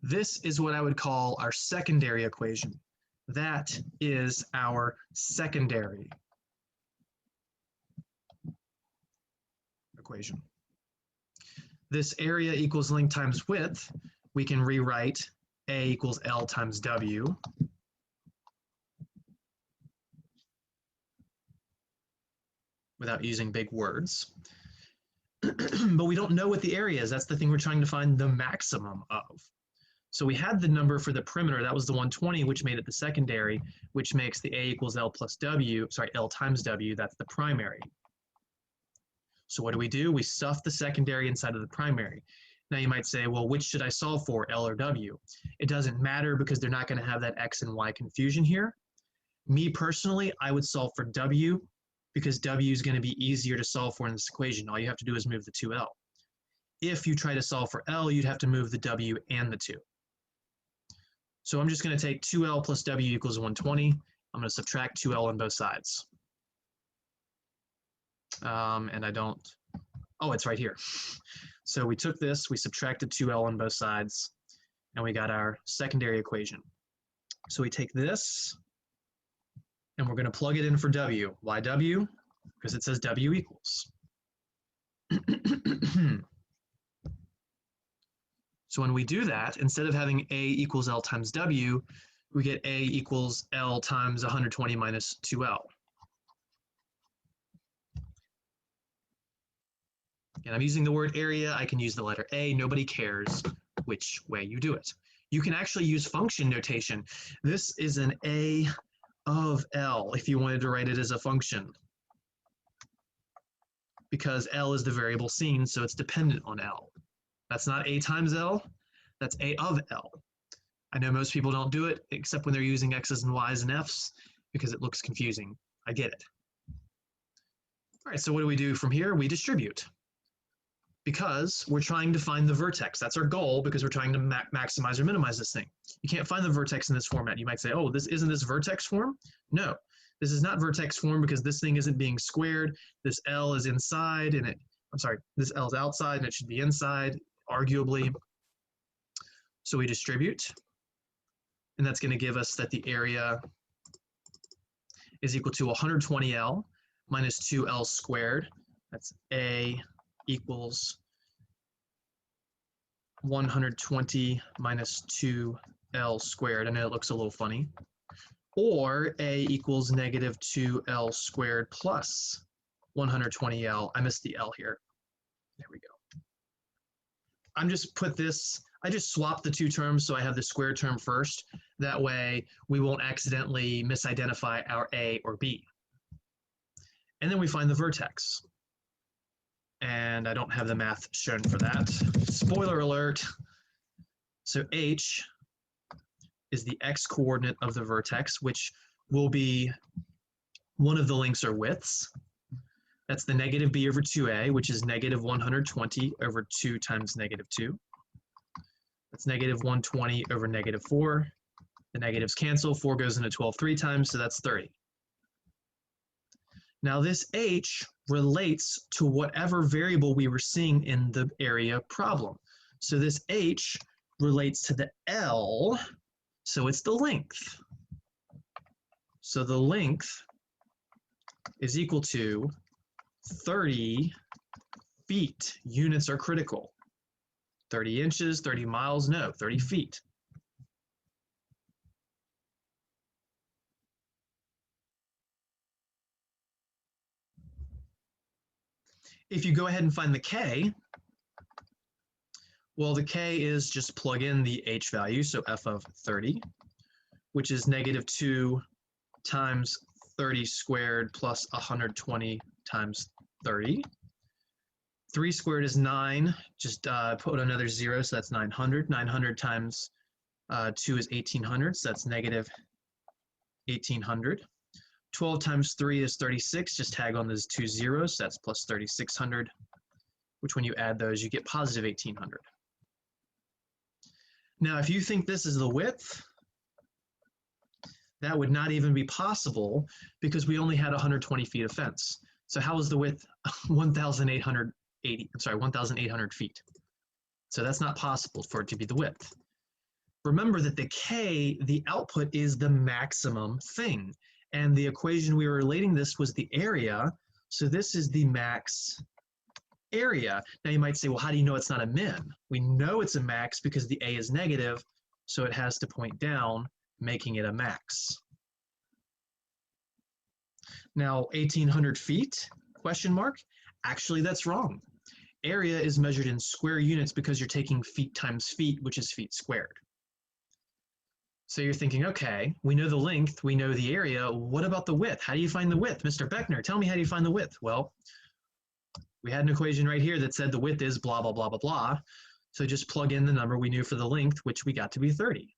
This is what I would call our secondary equation. That is our secondary equation. This area equals length times width. We can rewrite A equals L times W. Without using big words. But we don't know what the area is. That's the thing we're trying to find the maximum of. So we had the number for the perimeter, that was the 120, which made it the secondary, which makes the A equals L plus W, sorry, L times W, that's the primary. So what do? We stuff the secondary inside of the primary. Now you might say, well, which should I solve for, L or W? It doesn't matter because they're not going to have that X and Y confusion here. Me personally, I would solve for W because W is going to be easier to solve for in this equation. All you have to do is move the 2L. If you try to solve for L, you'd have to move the W and the 2. So I'm just going to take 2L plus W equals 120. I'm going to subtract 2L on both sides. And I don't, oh, it's right here. So we took this, we subtracted 2L on both sides, and we got our secondary equation. So we take this, and we're going to plug it in for W. Why W? Because it says W equals. So when we do that, instead of having A equals L times W, we get A equals L times 120 minus 2L. And I'm using the word area. I can use the letter A. Nobody cares which way you do it. You can actually use function notation. This is an A of L if you wanted to write it as a function, because L is the variable seen, so it's dependent on L. That's not A times L, that's A of L. I know most people don't do it except when they're using X's and Y's and F's because it looks confusing. I get it. All right, so what do we do from here? We distribute. Because we're trying to find the vertex. That's our goal because we're trying to maximize or minimize this thing. You can't find the vertex in this format. You might say, oh, isn't this vertex form? No, this is not vertex form because this thing isn't being squared. This L is inside and this L is outside and it should be inside, arguably. So we distribute, and that's going to give us that the area is equal to 120L minus 2L squared. That's A equals 120 minus 2L squared. I know it looks a little funny. Or A equals negative 2L squared plus 120L. I missed the L here. There we go. I just swapped the two terms so I have the square term first. That way we won't accidentally misidentify our A or B. And then we find the vertex. And I don't have the math shown for that. Spoiler alert. So H is the X coordinate of the vertex, which will be one of the lengths or widths. That's the negative B over 2A, which is negative 120 over 2 times negative 2. That's negative 120 over negative 4. The negatives cancel. 4 goes into 12 3 times, so that's 30. Now this H relates to whatever variable we were seeing in the area problem. So this h relates to the L, so it's the length. So the length is equal to 30 feet. Units are critical. 30 inches, 30 miles, no, 30 feet. If you go ahead and find the K, well, the K is just plug in the H value, so f of 30, which is -2 times 30 squared plus 120 times 30. 3 squared is 9, just put another 0, so that's 900. 900 times 2 is 1800, so that's -1800. 12 times 3 is 36, just tag on those 2 zeros, so that's plus 3600, which when you add those, you get positive 1800. Now, if you think this is the width, that would not even be possible because we only had 120 feet of fence. So how is the width 1,800 feet? So that's not possible for it to be the width. Remember that the K, the output, is the maximum thing. And the equation we were relating this was the area. So this is the max area. Now you might say, well, how do you know it's not a min? We know it's a max because the A is negative, so it has to point down, making it a max. Now, 1,800 feet, question mark? Actually, that's wrong. Area is measured in square units because you're taking feet times feet, which is feet squared. So you're thinking, okay, we know the length, we know the area, what about the width? How do you find the width? Mr. Beckner, tell me how do you find the width? Well, we had an equation right here that said the width is blah, blah, blah, blah, blah. So just plug in the number we knew for the length, which we got to be 30.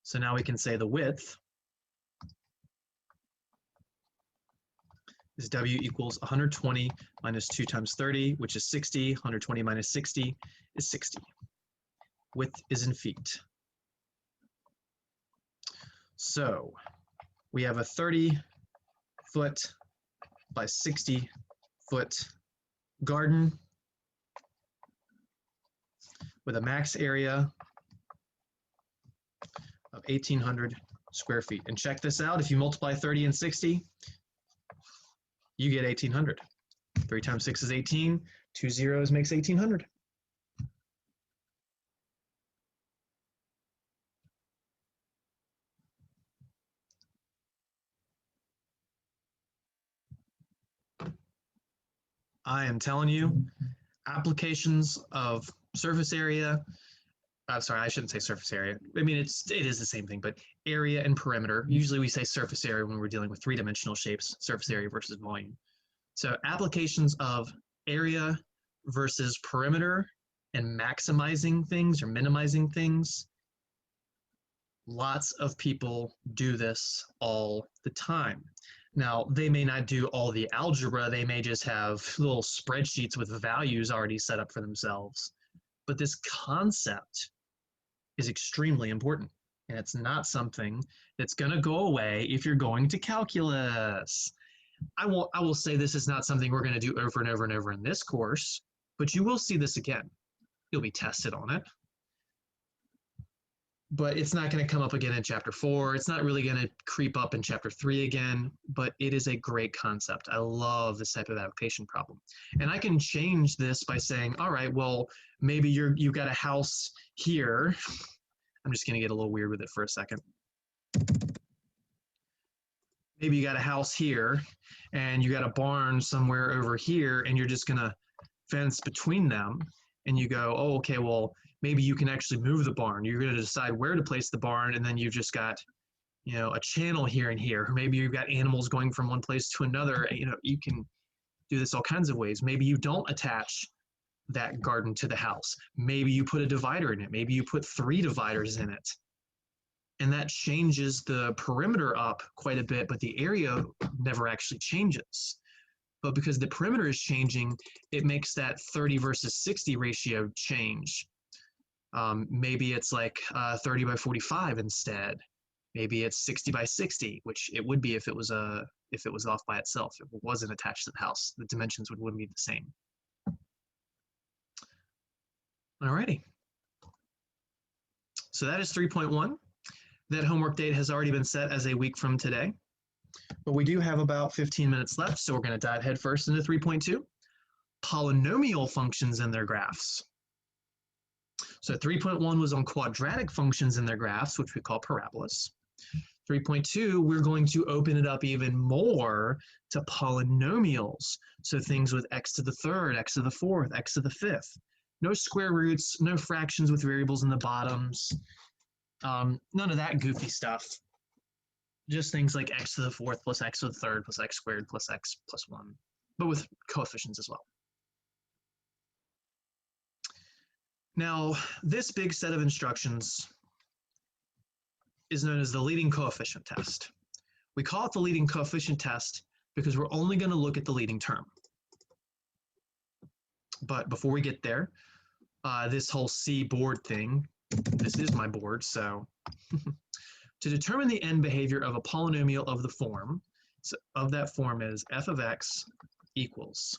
So now we can say the width is W equals 120 minus 2 times 30, which is 60. 120 minus 60 is 60. Width is in feet. So we have a 30-foot by 60-foot garden with a max area of 1,800 square feet. And check this out, if you multiply 30 and 60, you get 1,800. 3 times 6 is 18, 2 zeros makes 1,800. I am telling you, applications of surface area, sorry, I shouldn't say surface area. I mean, it is the same thing, but area and perimeter. Usually we say surface area when we're dealing with three-dimensional shapes, surface area versus volume. So applications of area versus perimeter and maximizing things or minimizing things, lots of people do this all the time. Now, they may not do all the algebra, they may just have little spreadsheets with values already set up for themselves. But this concept is extremely important, and it's not something that's going to go away if you're going to calculus. I will say this is not something we're going to do over and over and over in this course, but you will see this again. You'll be tested on it. But it's not going to come up again in chapter 4. It's not really going to creep up in chapter 3 again, but it is a great concept. I love this type of application problem. And I can change this by saying, all right, well, maybe you've got a house here. I'm just going to get a little weird with it for a second. Maybe you got a house here and you got a barn somewhere over here and you're just going to fence between them. And you go, oh, okay, well, maybe you can actually move the barn. You're going to decide where to place the barn, and then you've just got, you know, a channel here and here. Or maybe you've got animals going from one place to another. You know, you can do this all kinds of ways. Maybe you don't attach that garden to the house. Maybe you put a divider in it. Maybe you put 3 dividers in it. And that changes the perimeter up quite a bit, but the area never actually changes. But because the perimeter is changing, it makes that 30 versus 60 ratio change. Maybe it's like 30 by 45 instead. Maybe it's 60 by 60, which it would be if it was off by itself. If it wasn't attached to the house, the dimensions wouldn't be the same. Alrighty. So that is 3.1. That homework date has already been set as a week from today. But we do have about 15 minutes left, so we're going to dive headfirst into 3.2. Polynomial functions and their graphs. So 3.1 was on quadratic functions and their graphs, which we call parabolas. 3.2, we're going to open it up even more to polynomials. So things with x to the third, x to the fourth, x to the fifth. No square roots, no fractions with variables in the bottoms. None of that goofy stuff. Just things like x to the fourth plus x to the third plus x squared plus x plus 1, but with coefficients as well. Now, this big set of instructions is known as the leading coefficient test. We call it the leading coefficient test because we're only going to look at the leading term. But before we get there, this whole C board thing, this is my board, so to determine the end behavior of a polynomial of the form, so of that form is f of x equals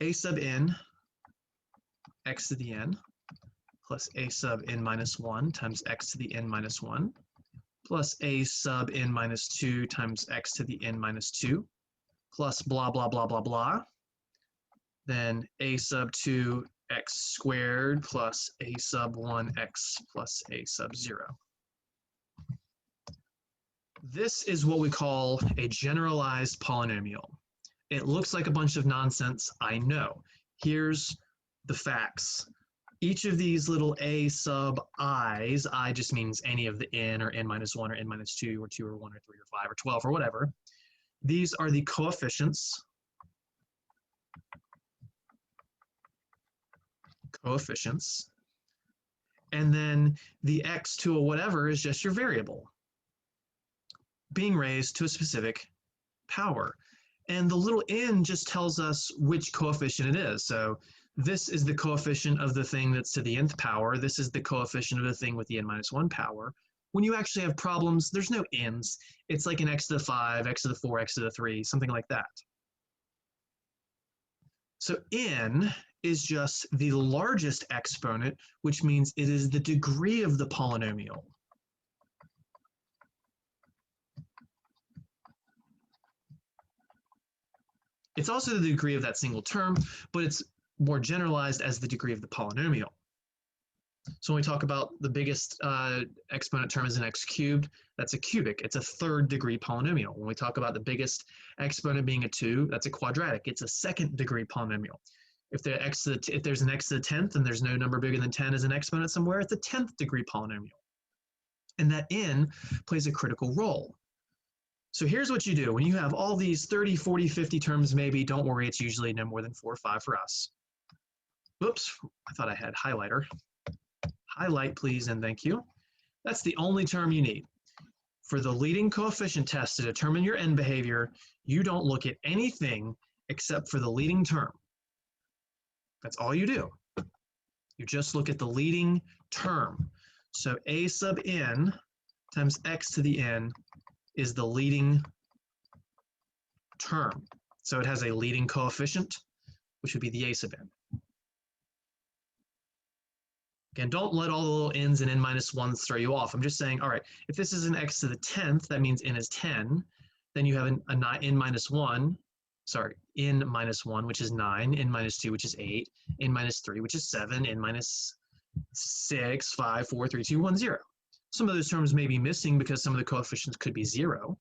a sub n x to the n plus a sub n minus 1 times x to the n minus 1 plus a sub n minus 2 times x to the n minus 2 plus blah, blah, blah, blah, blah. Then a sub 2 x squared plus a sub 1x plus a sub 0. This is what we call a generalized polynomial. It looks like a bunch of nonsense, I know. Here's the facts. Each of these little a sub i's, I just means any of the n or n minus 1 or n minus 2 or 2 or 1 or 3 or 5 or 12 or whatever. These are the coefficients. And then the x to a whatever is just your variable being raised to a specific power. And the little n just tells us which coefficient it is. So this is the coefficient of the thing that's to the nth power. This is the coefficient of the thing with the n minus 1 power. When you actually have problems, there's no n's. It's like an x to the 5, x to the 4, x to the 3, something like that. So n is just the largest exponent, which means it is the degree of the polynomial. It's also the degree of that single term, but it's more generalized as the degree of the polynomial. So when we talk about the biggest exponent term as an x cubed, that's a cubic. It's a third degree polynomial. When we talk about the biggest exponent being a 2, that's a quadratic. It's a second degree polynomial. If there's an x to the 10th and there's no number bigger than 10 as an exponent somewhere, it's a 10th degree polynomial. And that n plays a critical role. So here's what you do. When you have all these 30, 40, 50 terms maybe, don't worry, it's usually no more than 4 or 5 for us. Whoops, I thought I had highlighter. Highlight, please, and thank you. That's the only term you need. For the leading coefficient test to determine your end behavior, you don't look at anything except for the leading term. That's all you do. You just look at the leading term. So a sub n times x to the n is the leading term. So it has a leading coefficient, which would be the a sub n. Again, don't let all the little n's and n minus 1s throw you off. I'm just saying, all right, if this is an x to the 10th, that means n is 10. Then you have n minus 1, which is 9, n minus 2, which is 8, n minus 3, which is 7, n minus 6, 5, 4, 3, 2, 1, 0. Some of those terms may be missing because some of the coefficients could be 0.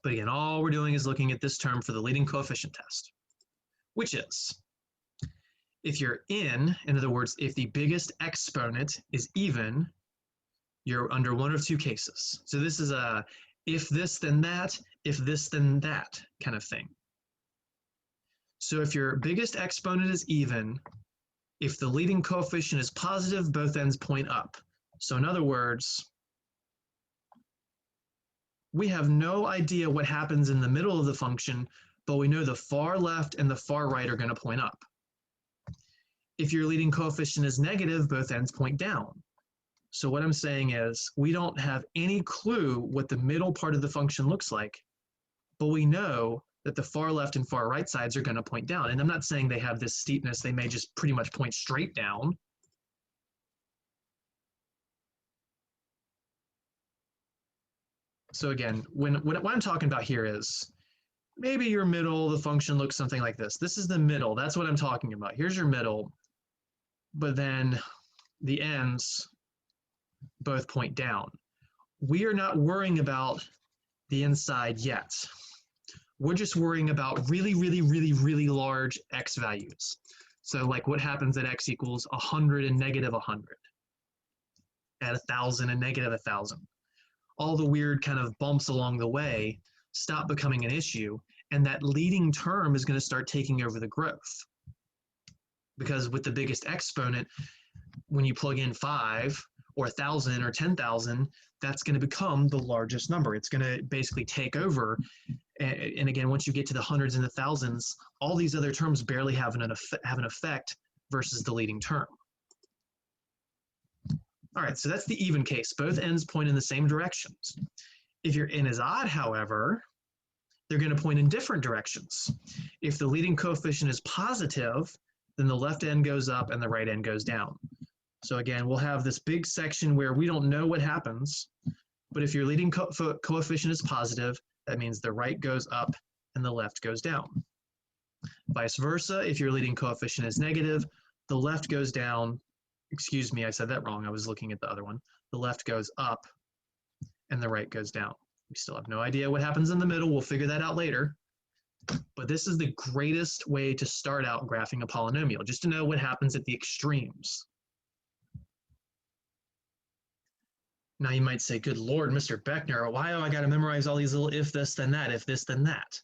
But again, all we're doing is looking at this term for the leading coefficient test, which is, if your n, in other words, if the biggest exponent is even, you're under one of two cases. So this is a if this then that, if this then that kind of thing. So if your biggest exponent is even, if the leading coefficient is positive, both ends point up. So in other words, we have no idea what happens in the middle of the function, but we know the far left and the far right are going to point up. If your leading coefficient is negative, both ends point down. So what I'm saying is we don't have any clue what the middle part of the function looks like, but we know that the far left and far right sides are going to point down. And I'm not saying they have this steepness. They may just pretty much point straight down. So again, what I'm talking about here is maybe your middle, the function looks something like this. This is the middle. That's what I'm talking about. Here's your middle. But then the ends both point down. We are not worrying about the inside yet. We're just worrying about really, really, really, really large x values. So like what happens at x equals 100 and negative 100, at 1,000 and negative 1,000. All the weird kind of bumps along the way stop becoming an issue, and that leading term is going to start taking over the growth. Because with the biggest exponent, when you plug in 5 or 1,000 or 10,000, that's going to become the largest number. It's going to basically take over. And again, once you get to the hundreds and the thousands, all these other terms barely have an effect versus the leading term. All right, so that's the even case. Both ends point in the same directions. If your n is odd, however, they're going to point in different directions. If the leading coefficient is positive, then the left end goes up and the right end goes down. So again, we'll have this big section where we don't know what happens, but if your leading coefficient is positive, that means the right goes up and the left goes down. Vice versa, if your leading coefficient is negative, the left goes down. Excuse me, I said that wrong. I was looking at the other one. The left goes up and the right goes down. We still have no idea what happens in the middle. We'll figure that out later. But this is the greatest way to start out graphing a polynomial, just to know what happens at the extremes. Now you might say, good Lord, Mr. Beckner, why do I got to memorize all these little if this, then that, if this, then that?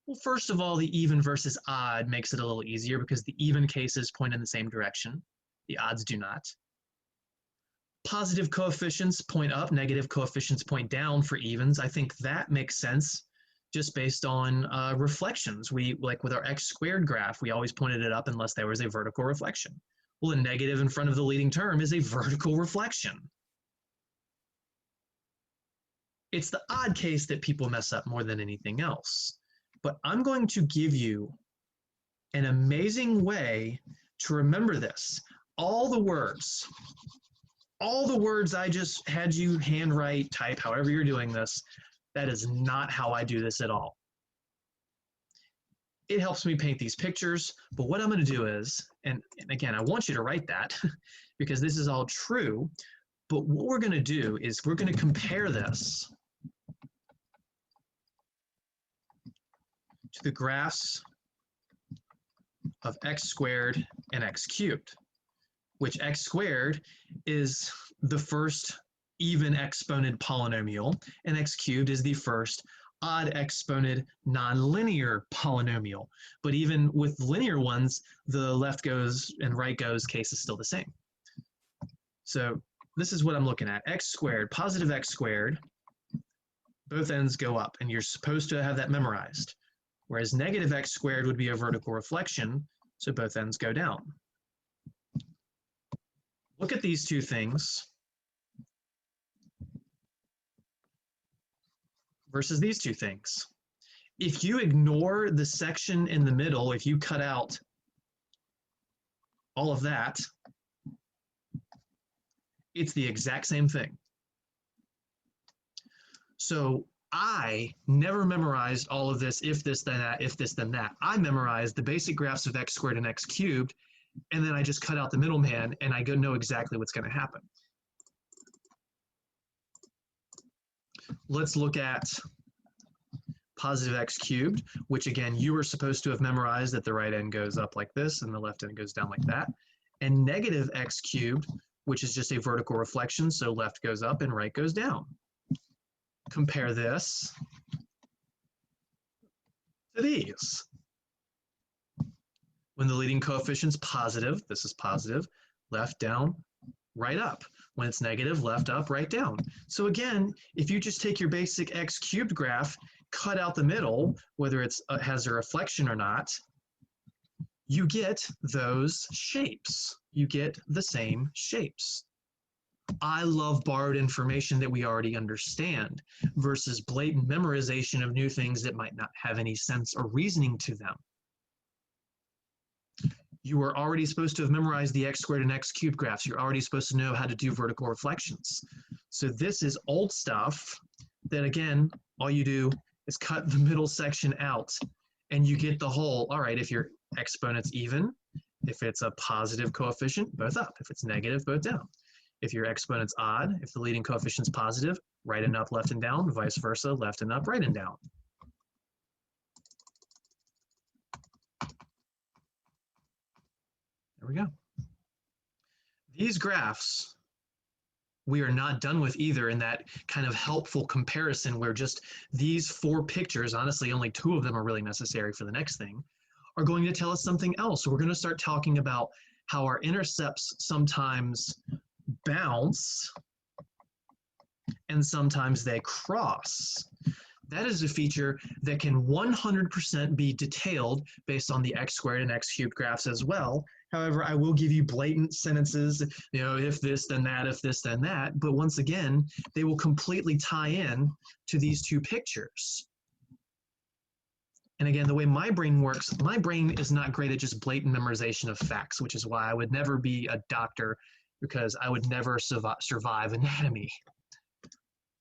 Well, first of all, the even versus odd makes it a little easier because the even cases point in the same direction. The odds do not. Positive coefficients point up, negative coefficients point down for evens. I think that makes sense just based on reflections. We, like with our x squared graph, we always pointed it up unless there was a vertical reflection. Well, a negative in front of the leading term is a vertical reflection. It's the odd case that people mess up more than anything else. But I'm going to give you an amazing way to remember this. All the words I just had you handwrite, type, however you're doing this, that is not how I do this at all. It helps me paint these pictures, but what I'm going to do is, and again, I want you to write that because this is all true, but what we're going to do is we're going to compare this to the graphs of x squared and x cubed, which x squared is the first even exponent polynomial, and x cubed is the first odd exponent nonlinear polynomial. But even with linear ones, the left goes and right goes case is still the same. So this is what I'm looking at. X squared, positive x squared, both ends go up, and you're supposed to have that memorized. Whereas negative x squared would be a vertical reflection, so both ends go down. Look at these two things versus these two things. If you ignore the section in the middle, if you cut out all of that, it's the exact same thing. So I never memorized all of this, if this, then that, if this, then that. I memorized the basic graphs of x squared and x cubed, and then I just cut out the middleman, and I know exactly what's going to happen. Let's look at positive x cubed, which again, you were supposed to have memorized that the right end goes up like this, and the left end goes down like that. And negative x cubed, which is just a vertical reflection, so left goes up and right goes down. Compare this to these. When the leading coefficient's positive, this is positive, left down, right up. When it's negative, left up, right down. So again, if you just take your basic x cubed graph, cut out the middle, whether it's has a reflection or not, you get those shapes. You get the same shapes. I love borrowed information that we already understand versus blatant memorization of new things that might not have any sense or reasoning to them. You were already supposed to have memorized the x squared and x cubed graphs. You're already supposed to know how to do vertical reflections. So this is old stuff that, again, all you do is cut the middle section out and you get the whole. All right, if your exponent's even, if it's a positive coefficient, both up. If it's negative, both down. If your exponent's odd, if the leading coefficient's positive, right and up, left and down, vice versa, left and up, right and down. There we go. These graphs, we are not done with either in that kind of helpful comparison where just these 4 pictures, honestly, only 2 of them are really necessary for the next thing, are going to tell us something else. We're going to start talking about how our intercepts sometimes bounce and sometimes they cross. That is a feature that can 100% be detailed based on the x squared and x cubed graphs as well. However, I will give you blatant sentences, if this, then that, if this, then that. But once again, they will completely tie in to these 2 pictures. And again, the way my brain works, my brain is not great at just blatant memorization of facts, which is why I would never be a doctor because I would never survive anatomy.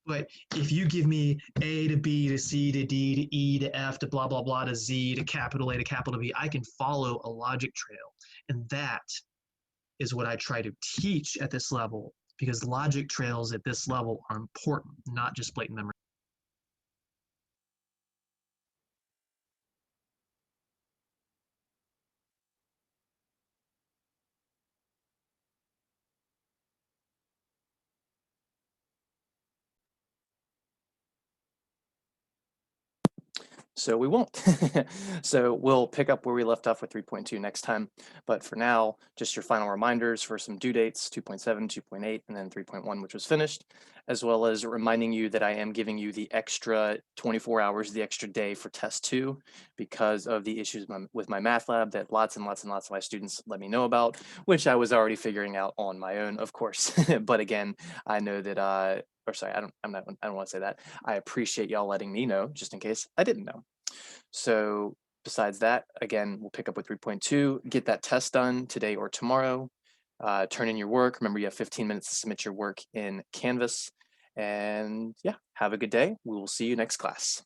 But if you give me A to B to C to D to E to F to blah, blah, blah to Z to capital A to capital B, I can follow a logic trail. And that is what I try to teach at this level because logic trails at this level are important, not just blatant memory. So we won't. So we'll pick up where we left off with 3.2 next time. But for now, just your final reminders for some due dates, 2.7, 2.8, and then 3.1, which was finished, as well as reminding you that I am giving you the extra 24 hours, the extra day for test 2 because of the issues with my math lab that lots and lots and lots of my students let me know about, which I was already figuring out on my own, of course. But again, I know that or sorry, I don't want to say that. I appreciate y'all letting me know just in case I didn't know. So besides that, again, we'll pick up with 3.2, get that test done today or tomorrow, turn in your work. Remember, you have 15 minutes to submit your work in Canvas. And yeah, have a good day. We will see you next class.